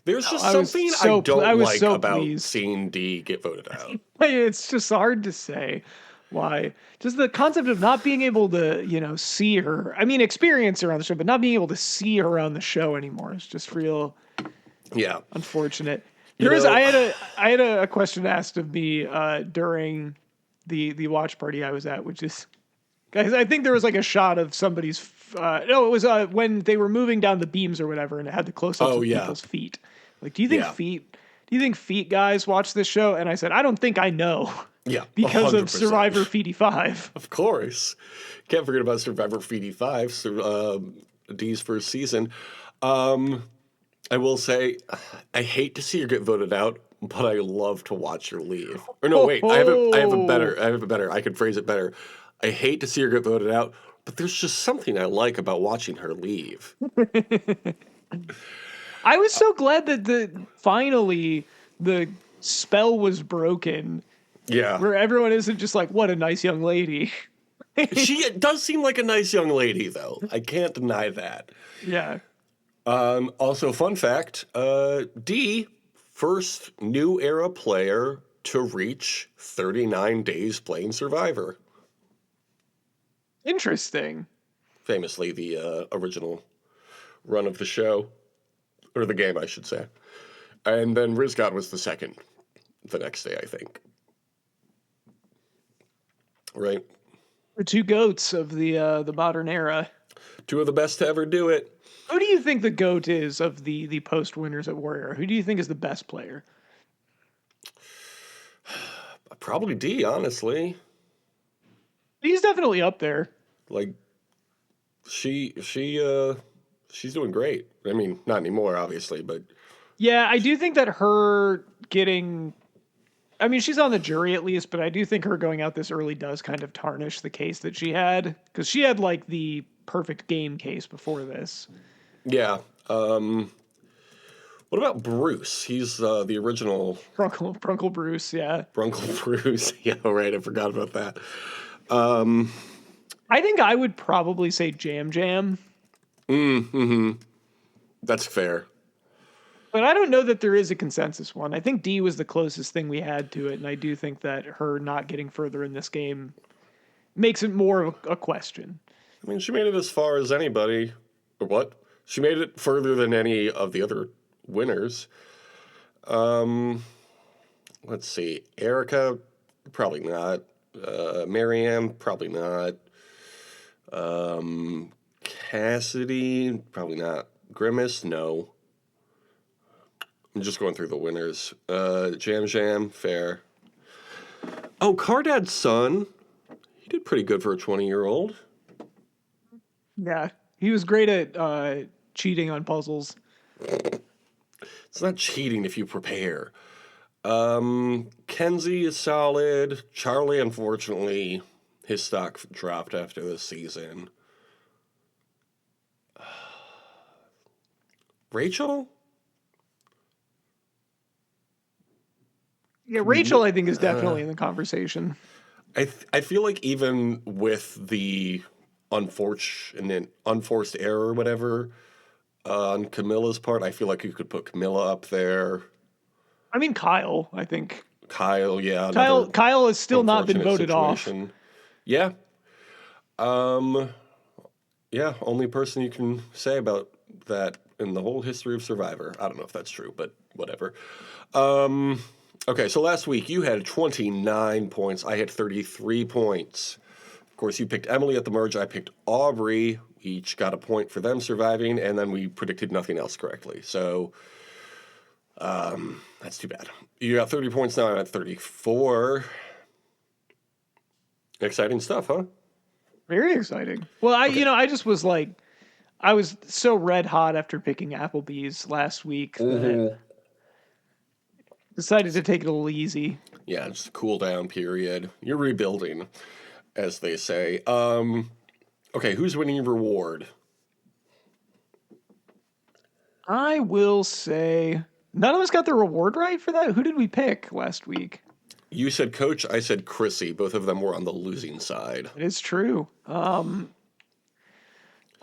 There's just something I don't like about seeing Dee get voted out. It's just hard to say why. Just the concept of not being able to, see her. I mean, experience her on the show, but not being able to see her on the show anymore is just real. Yeah, unfortunate. I had a question asked of me during the watch party I was at, which is, guys, I think there was like a shot of somebody's. No, it was when they were moving down the beams or whatever, and it had the close-ups of people's feet. Like, do you think feet guys watch this show? And I said, I don't think I know. Yeah, because 100%. of Survivor Feety 5. Of course, can't forget about Survivor Feety 5, Dee's first season. I will say, I hate to see her get voted out, but I love to watch her leave. Or no, wait, I have a better. I can phrase it better. I hate to see her get voted out, but there's just something I like about watching her leave. I was so glad that finally the spell was broken. Yeah. Where everyone isn't just like, what a nice young lady. She does seem like a nice young lady, though. I can't deny that. Yeah. Also, fun fact, Dee, first new era player to reach 39 days playing Survivor. Interesting. Famously, the original run of the show. Or the game, I should say. And then Rizgod was the second the next day, I think. Right? The 2 goats of the modern era. 2 of the best to ever do it. Who do you think the GOAT is of the post winners at Warrior? Who do you think is the best player? Probably Dee, honestly. He's definitely up there. Like, she's doing great. I mean, not anymore, obviously, but yeah, I do think that her getting, I mean, she's on the jury at least, but I do think her going out this early does kind of tarnish the case that she had, because she had like the perfect game case before this. Yeah. What about Bruce? He's the original Brunkle Bruce. Yeah. Brunkle Bruce. Yeah, right. I forgot about that. I think I would probably say Jam Jam. Mm-hmm. That's fair. But I don't know that there is a consensus one. I think D was the closest thing we had to it, and I do think that her not getting further in this game makes it more of a question. I mean, she made it as far as anybody. Or what? She made it further than any of the other winners. Let's see. Erica, probably not. Marianne, probably not. Cassidy, probably not. Grimace, no. I'm just going through the winners. Jam Jam, fair. Oh, Cardad's son. He did pretty good for a 20-year-old. Yeah, he was great at cheating on puzzles. It's not cheating if you prepare. Kenzie is solid. Charlie, unfortunately, his stock dropped after this season. Rachel? Yeah, Rachel, I think, is definitely in the conversation. I feel like even with the unforced error or whatever on Camilla's part, I feel like you could put Camilla up there. I mean, Kyle, I think. Kyle, yeah. Kyle has still not been voted situation. Off. Yeah. Yeah, only person you can say about that in the whole history of Survivor. I don't know if that's true, but whatever. Okay, so last week you had 29 points. I had 33 points. Of course, you picked Emily at the merge. I picked Aubrey. We each got a point for them surviving, and then we predicted nothing else correctly. So, that's too bad. You got 30 points now. I'm at 34. Exciting stuff, huh? Very exciting. Well, I just was like, I was so red hot after picking Applebee's last week that decided to take it a little easy. Yeah, just a cool down period. You're rebuilding, as they say. Okay, who's winning your reward? I will say none of us got the reward right for that. Who did we pick last week? You said Coach, I said Chrissy. Both of them were on the losing side. It is true. I'm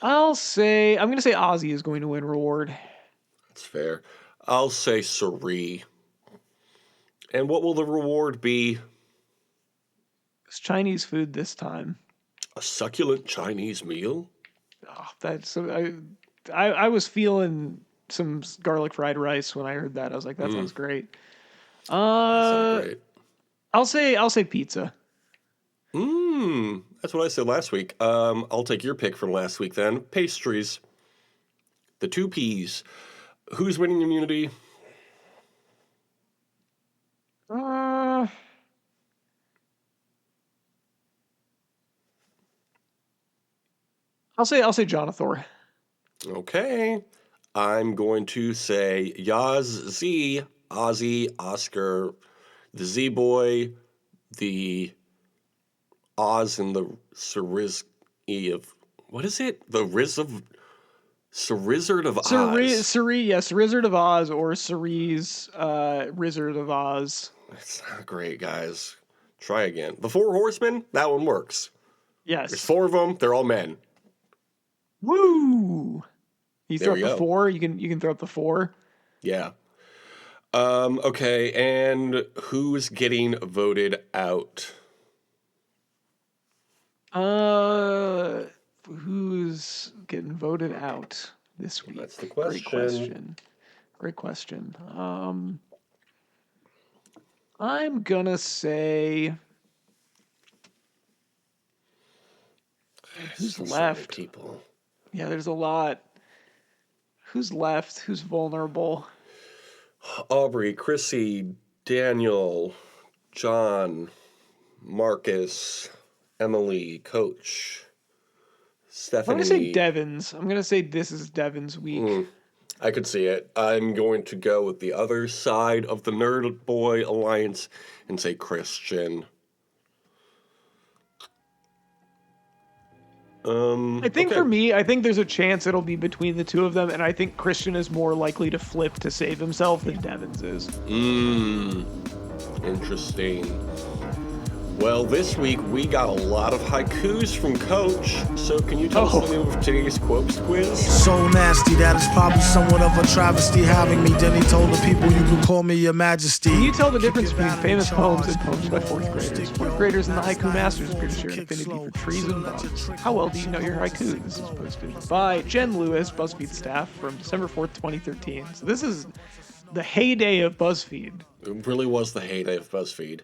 going to say Ozzy is going to win reward. That's fair. I'll say Sari. And what will the reward be? It's Chinese food this time. A succulent Chinese meal? Oh, that's I was feeling some garlic fried rice when I heard that. I was like, that sounds great. That sounds great. I'll say pizza. That's what I said last week. I'll take your pick from last week then. Pastries. The 2 Ps. Who's winning immunity? I'll say Jonathan. Okay. I'm going to say Yaz Z, Ozzy, Oscar, the Z-Boy, the Oz and the Cerizzy of... What is it? The Cerizard of Oz. Cerizard of Oz or Cerise Rizard of Oz. It's not great, guys. Try again. The 4 Horsemen? That one works. Yes. There's 4 of them. They're all men. Woo! You throw up the 4? You can throw up the 4? Yeah. Okay, and who's getting voted out? Who's getting voted out this week? That's the question. Great question. I'm gonna say who's left? So people. Yeah, there's a lot. Who's left? Who's vulnerable? Aubrey, Chrissy, Daniel, John, Marcus, Emily, Coach, Stephanie. I'm going to say Devins. I'm going to say this is Devins' week. I could see it. I'm going to go with the other side of the Nerd Boy Alliance and say Christian. I think for me, I think there's a chance it'll be between the two of them, and I think Christian is more likely to flip to save himself than Devins is. Interesting. Well, this week we got a lot of haikus from Coach. So can you tell us the name of today's quotes quiz? So nasty that it's probably somewhat of a travesty having me. Then he told the people you could call me your majesty. Can you tell the difference between famous poems and poems by fourth graders? Fourth graders and the haiku masters appear to share an affinity for trees and bugs. How well do you know your haiku? This is posted by Jen Lewis, BuzzFeed staff, from December 4th, 2013. So this is the heyday of BuzzFeed. It really was the heyday of BuzzFeed.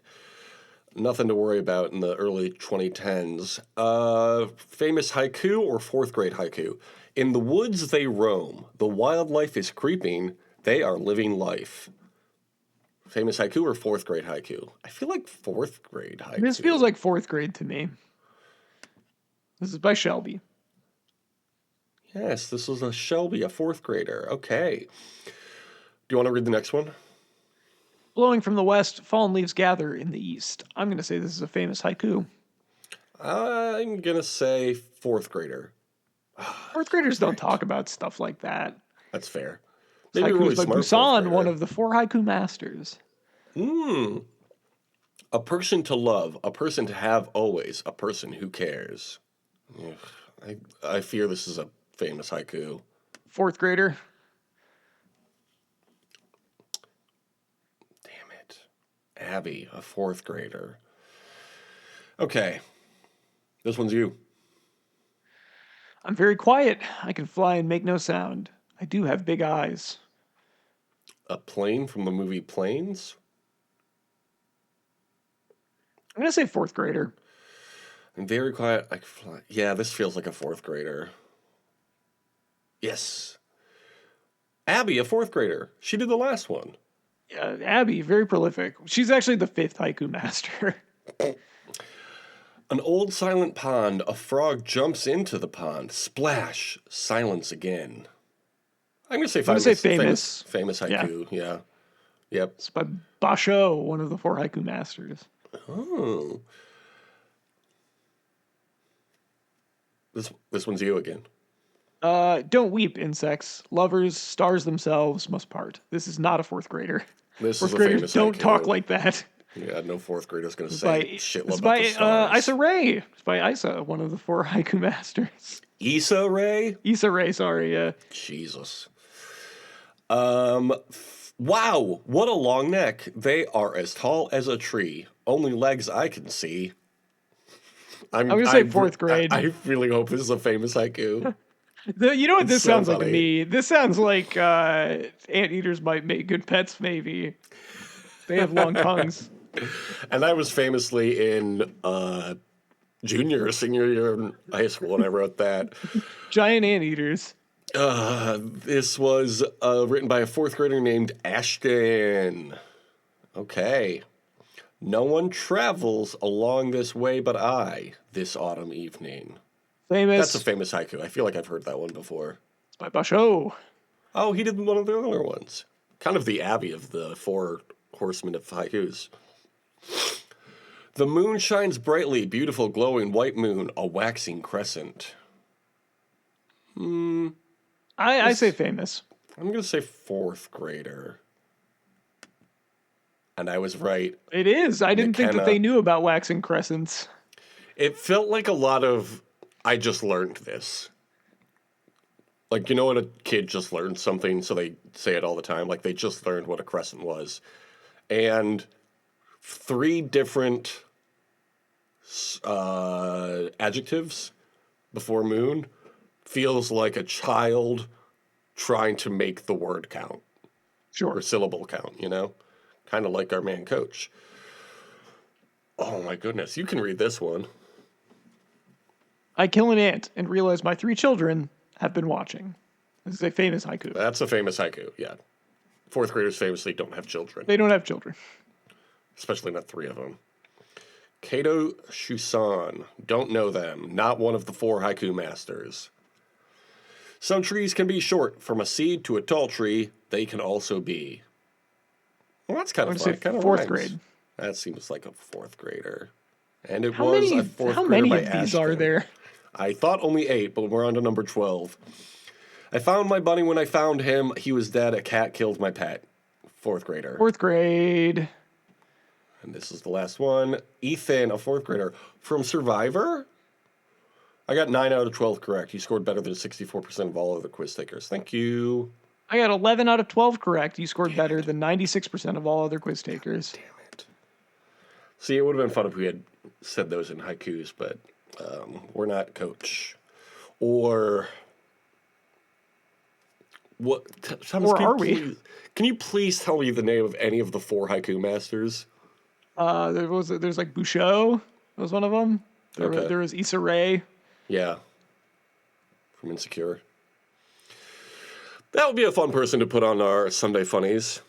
Nothing to worry about in the early 2010s. Famous haiku or fourth grade haiku? In the woods they roam. The wildlife is creeping. They are living life. Famous haiku or fourth grade haiku? I feel like fourth grade haiku. This feels like fourth grade to me. This is by Shelby. Yes, this was a Shelby, a fourth grader. Okay. Do you want to read the next one? Blowing from the west, fallen leaves gather in the east. I'm going to say this is a famous haiku. I'm going to say fourth grader. Fourth graders don't talk about stuff like that. That's fair. Maybe Maybe really by smart Busan, one of the 4 haiku masters. A person to love, a person to have always, a person who cares. Ugh, I fear this is a famous haiku. Fourth grader. Damn it. Abby, a fourth grader. Okay. This one's you. I'm very quiet. I can fly and make no sound. I do have big eyes. A plane from the movie Planes? I'm going to say fourth grader. I'm very quiet. I can fly. Yeah, this feels like a fourth grader. Yes. Abby, a fourth grader. She did the last one. Yeah, Abby, very prolific. She's actually the 5th haiku master. An old silent pond, a frog jumps into the pond. Splash, silence again. I'm going to say famous. Famous haiku, yeah. Yep. It's by Basho, one of the 4 haiku masters. Oh. This one's you again. Don't weep, insects. Lovers, stars themselves must part. This is not a fourth grader. This fourth is a graders famous don't haiku. talk like that. Yeah, no fourth grader's going to say shit It's about by the stars. Issa Rae. It's by Issa, one of the 4 haiku masters. Issa Rae? Issa Rae, sorry, yeah. Jesus. Wow, what a long neck. They are as tall as a tree. Only legs I can see. I'm going to say fourth grade. I really hope this is a famous haiku. You know what this so sounds like funny. to me? This sounds like anteaters might make good pets, maybe. They have long tongues. And I was famously in junior or senior year in high school when I wrote that. Giant anteaters. This was written by a fourth grader named Ashton. Okay. No one travels along this way but I, this autumn evening. Famous. That's a famous haiku. I feel like I've heard that one before. It's by Basho. Oh, he did one of the other ones. Kind of the Abby of the 4 horsemen of haikus. The moon shines brightly, beautiful glowing white moon, a waxing crescent. I say famous. I'm going to say fourth grader. And I was right. It is. I didn't think that McKenna. they knew about waxing crescents. It felt like a lot of, I just learned this. Like, you know when a kid just learned something, so they say it all the time? Like, they just learned what a crescent was. And 3 different adjectives before moon feels like a child trying to make the word count. Sure. Or syllable count, you know? Kind of like our man Coach. Oh my goodness, you can read this one. I kill an ant and realize my 3 children have been watching. This is a famous haiku. That's a famous haiku, yeah. Fourth graders famously don't have children. They don't have children. Especially not 3 of them. Kato Shusan. Don't know them. Not one of the 4 haiku masters. Some trees can be short. From a seed to a tall tree, they can also be. Well, that's kind of fun. Kind of fourth rhymes. grade. That seems like a fourth grader. And it How was many, a fourth how grader many by of these are Ashton. there? I thought only 8, but we're on to number 12. I found my bunny when I found him. He was dead. A cat killed my pet. Fourth grader. Fourth grade. And this is the last one. Ethan, a 4th grader, from Survivor. I got 9 out of 12 correct. He scored better than 64% of all other quiz takers. Thank you. I got 11 out of 12 correct. You scored better than 96% of all other quiz takers. Damn it. See, it would have been fun if we had said those in haikus, but we're not Coach. Or what? Thomas, or are we? Can you please tell me the name of any of the 4 haiku masters? There's like Bouchot was one of them. There was Issa Rae. Yeah. From Insecure. That would be a fun person to put on our Sunday Funnies.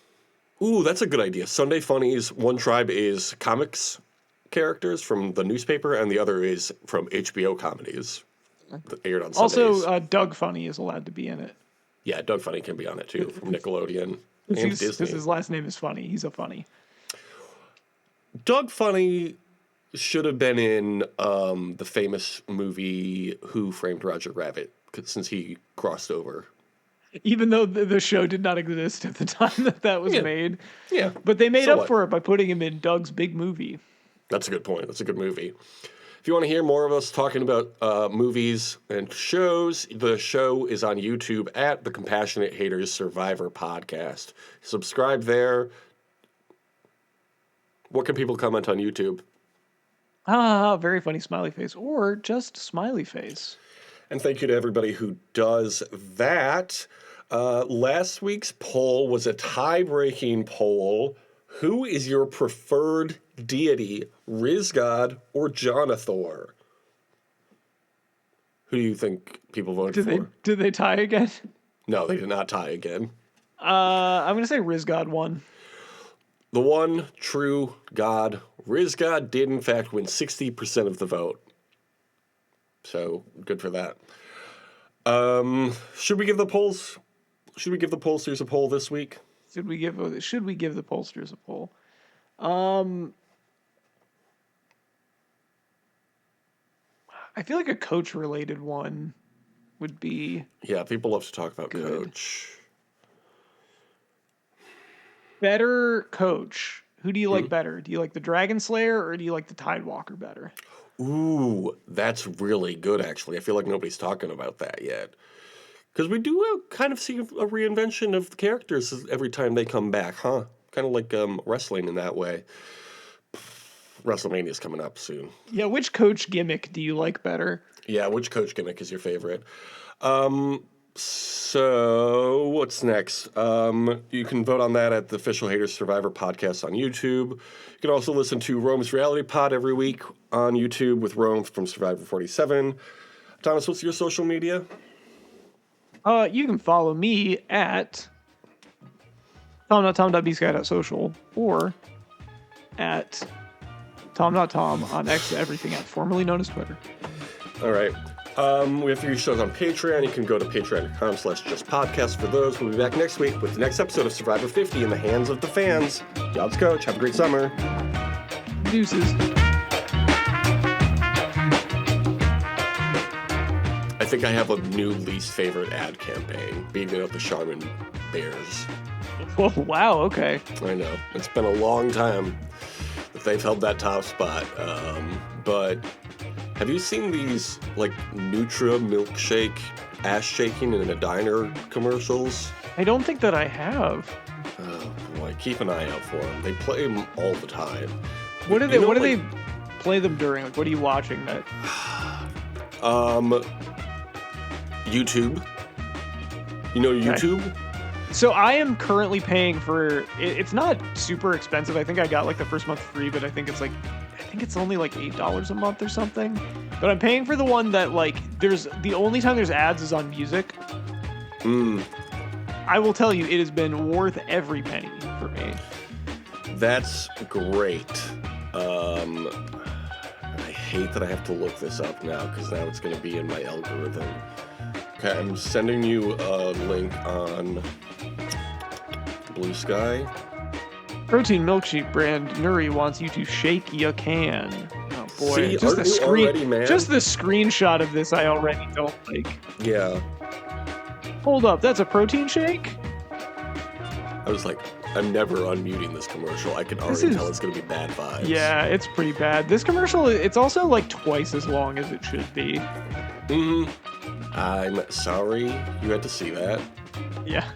Ooh, that's a good idea. Sunday Funnies, one tribe is comics characters from the newspaper, and the other is from HBO comedies that aired on Sundays. Also, Doug Funny is allowed to be in it. Yeah, Doug Funny can be on it too, from Nickelodeon and Disney. Because his last name is Funny. He's a funny. Doug Funny should have been in the famous movie Who Framed Roger Rabbit, since he crossed over. Even though the show did not exist at the time that was made. Yeah. But they made up for it by putting him in Doug's big movie. That's a good point. That's a good movie. If you want to hear more of us talking about movies and shows, the show is on YouTube at the Compassionate Haters Survivor Podcast. Subscribe there. What can people comment on YouTube? Very funny smiley face, or just smiley face. And thank you to everybody who does that. Last week's poll was a tie-breaking poll. Who is your preferred deity, Rizgod or Jonathor? Who do you think people voted for? Did they tie again? No, they did not tie again. I'm going to say Rizgod won. The one true God, Rizgod, did in fact win 60% of the vote. So good for that. Should we give the pollsters a poll this week? Should we give the pollsters a poll? I feel like a coach-related one would be... Yeah, people love to talk about good. Coach. Better coach. Who do you like better? Do you like the Dragon Slayer or do you like the Tidewalker better? Ooh, that's really good, actually. I feel like nobody's talking about that yet. Because we do kind of see a reinvention of the characters every time they come back, huh? Kind of like wrestling in that way. WrestleMania's coming up soon. Yeah, which coach gimmick do you like better? Yeah, which coach gimmick is your favorite? So, what's next? You can vote on that at the Official Haters Survivor podcast on YouTube. You can also listen to Rome's Reality Pod every week on YouTube with Rome from Survivor 47. Thomas, what's your social media? You can follow me at tom.tom.bsky.social or at tom.tom on X, everything at formerly known as Twitter. All right. We have 3 shows on Patreon. You can go to patreon.com/justpodcast for those. We'll be back next week with the next episode of Survivor 50 in the hands of the fans. Jobs Coach. Have a great summer. Deuces. I think I have a new least favorite ad campaign, beating up the Charmin Bears. Oh, wow, okay. I know. It's been a long time that they've held that top spot. But have you seen these, like, Nutra milkshake ass shaking in a diner commercials? I don't think that I have. Oh, boy. Keep an eye out for them. They play them all the time. What do they play them during? Like, what are you watching that? YouTube. You know YouTube? So I am currently paying for it's not super expensive. I think I got like the first month free, but I think it's only like $8 a month or something. But I'm paying for the one that like the only time there's ads is on music. I will tell you, it has been worth every penny for me. That's great. I hate that I have to look this up now because now it's going to be in my algorithm. Okay, I'm sending you a link on Blue Sky. Protein milkshake brand Nuri wants you to shake ya can. Oh boy, See, just the already, screenshot of this I already don't like. Yeah. Hold up, that's a protein shake? I was like, I'm never unmuting this commercial. I can already tell it's going to be bad vibes. Yeah, it's pretty bad. This commercial, it's also like twice as long as it should be. Mm-hmm. I'm sorry you had to see that. Yeah.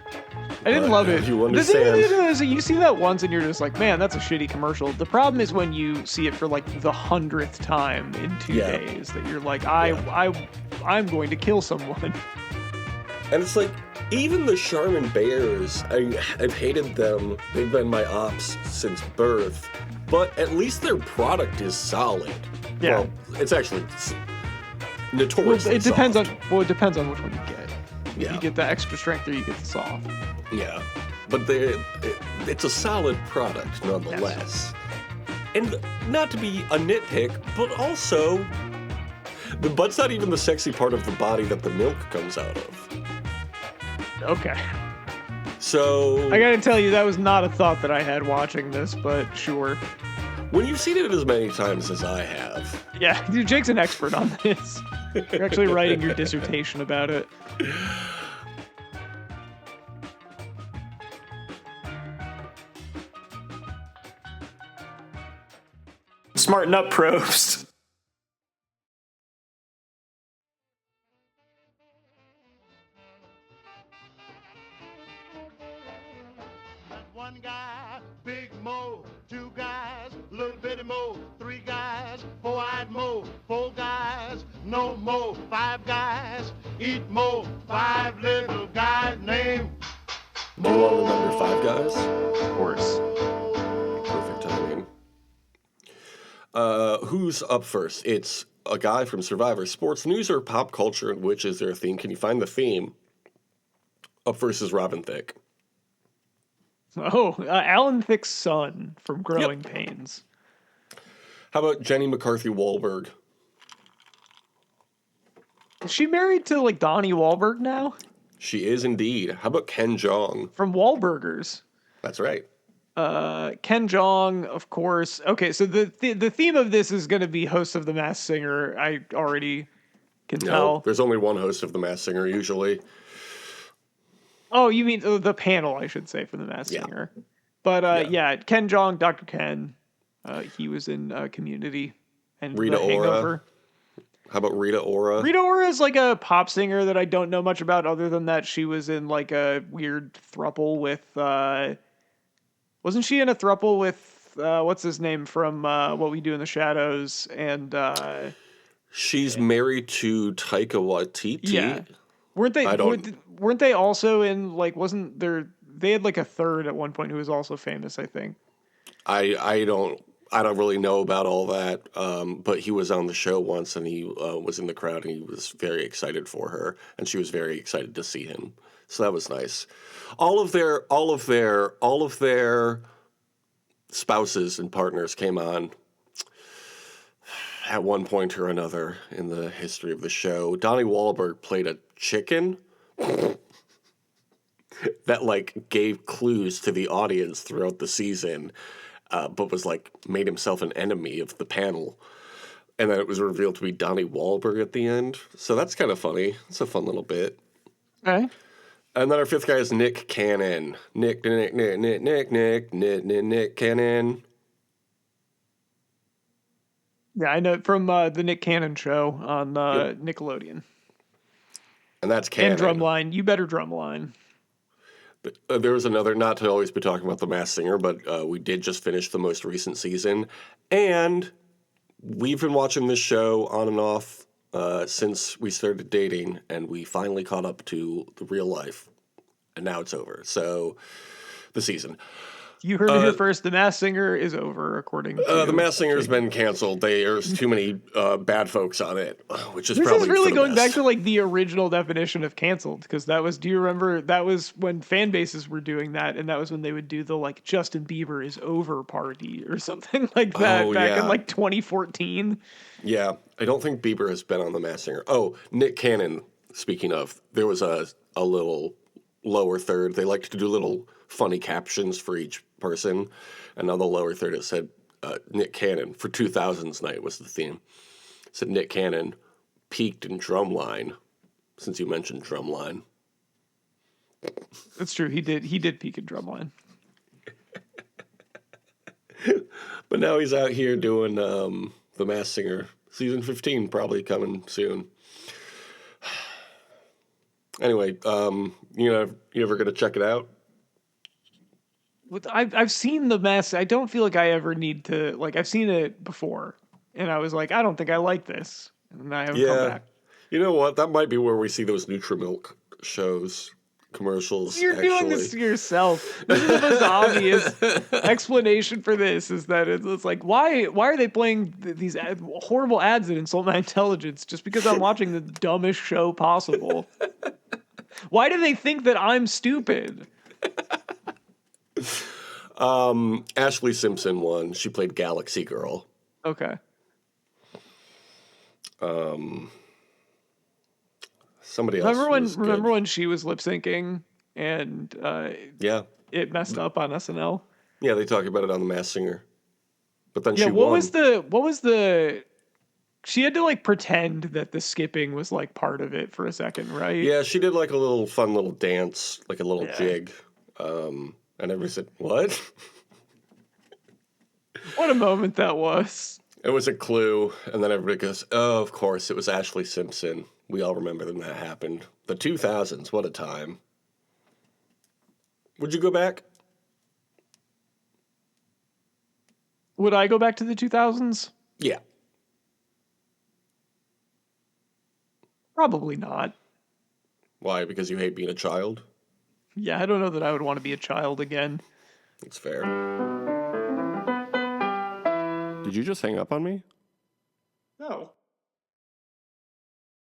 I didn't love it. You understand. The thing is, you see that once and you're just like, man, that's a shitty commercial. The problem is when you see it for like the 100th time in 2 days that you're like, I'm going to kill someone. And it's like, even the Charmin Bears, I've hated them. They've been my ops since birth. But at least their product is solid. Yeah. Well, it's actually notoriously it depends soft. it depends on which one you get. Yeah. You get the extra strength or you get the soft. Yeah. But it's a solid product nonetheless. Yes. And not to be a nitpick, but also, the butt's not even the sexy part of the body that the milk comes out of. Okay. So I gotta tell you, that was not a thought that I had watching this, but sure. When you've seen it as many times as I have. Yeah, dude, Jake's an expert on this. You're actually writing your dissertation about it. Smarten up, probes. One guy, big Mo, 2 guys, little bitty Mo, 3 guys, 4-eyed Mo, 4 guys, no Mo, 5 guys, eat Mo, 5 little guys named Do you all remember Five Guys? Of course. Perfect timing. Who's up first? It's a guy from Survivor. Sports, news, or pop culture, and which is their theme? Can you find the theme? Up first is Robin Thicke. Oh, Alan Thicke's son from Growing Pains. How about Jenny McCarthy Wahlberg? Is she married to, like, Donnie Wahlberg now? She is indeed. How about Ken Jeong? From Wahlburgers. That's right. Ken Jeong, of course. Okay, so the theme of this is going to be host of The Masked Singer. I already can tell. No, there's only one host of The Masked Singer usually. Oh, you mean the panel, I should say, for The Masked Singer. But yeah, Ken Jeong, Dr. Ken. He was in Community and Rita The Hangover. Ora. How about Rita Ora? Rita Ora is like a pop singer that I don't know much about other than that she was in like a weird throuple with... wasn't she in a throuple with... what's his name from What We Do in the Shadows? And... She's married to Taika Waititi. Yeah. Weren't they also in, like, wasn't there... They had like a third at one point who was also famous, I think. I don't really know about all that, but he was on the show once, and he was in the crowd, and he was very excited for her, and she was very excited to see him. So that was nice. All of their spouses and partners came on at one point or another in the history of the show. Donnie Wahlberg played a chicken that like gave clues to the audience throughout the season. But was like made himself an enemy of the panel, and then it was revealed to be Donnie Wahlberg at the end. So that's kind of funny. It's a fun little bit. Okay. And then our fifth guy is Nick Cannon. Nick Cannon. Yeah, I know from the Nick Cannon show on Nickelodeon. And that's Cannon. And Drumline. You better Drumline. There was another, not to always be talking about The Masked Singer, but we did just finish the most recent season. And we've been watching this show on and off since we started dating, and we finally caught up to the real life. And now it's over. So, the season. You heard it here first. The Masked Singer is over, according to... The Masked Singer has been canceled. There's too many bad folks on it, which is this probably is really for the going best. back to like the original definition of canceled, because that was, do you remember, that was when fan bases were doing that, and that was when they would do the like Justin Bieber is over party or something like that back in like 2014. Yeah, I don't think Bieber has been on The Masked Singer. Oh, Nick Cannon, speaking of, there was a little lower third. They liked to do little funny captions for each person, and on the lower third it said Nick Cannon for 2000s night was the theme. It said Nick Cannon peaked in Drumline, since you mentioned Drumline. That's true. He did peak in Drumline. But now he's out here doing The Masked Singer. Season 15 probably coming soon. Anyway, you ever gonna check it out? I've seen The Masked. I don't feel like I ever need to, like, I've seen it before, and I was like, I don't think I like this, and I haven't come back. You know what? That might be where we see those Nutrimilk shows. Commercials. You're doing this to yourself. This is the most obvious explanation for this, is that it's like, why are they playing these horrible ads that insult my intelligence just because I'm watching the dumbest show possible? Why do they think that I'm stupid? Ashley Simpson won. She played Galaxy Girl. Okay. Somebody else. Remember when she was lip syncing and it messed up on SNL? Yeah, they talk about it on The Masked Singer. But then she what won. was the she had to like pretend that the skipping was like part of it for a second, right? Yeah, she did like a little fun little dance, like a little jig. And everybody said, "What?" What a moment that was. It was a clue, and then everybody goes, "Oh, of course, it was Ashley Simpson." We all remember when that happened. The 2000s, what a time. Would you go back? Would I go back to the 2000s? Yeah. Probably not. Why? Because you hate being a child? Yeah, I don't know that I would want to be a child again. That's fair. Did you just hang up on me?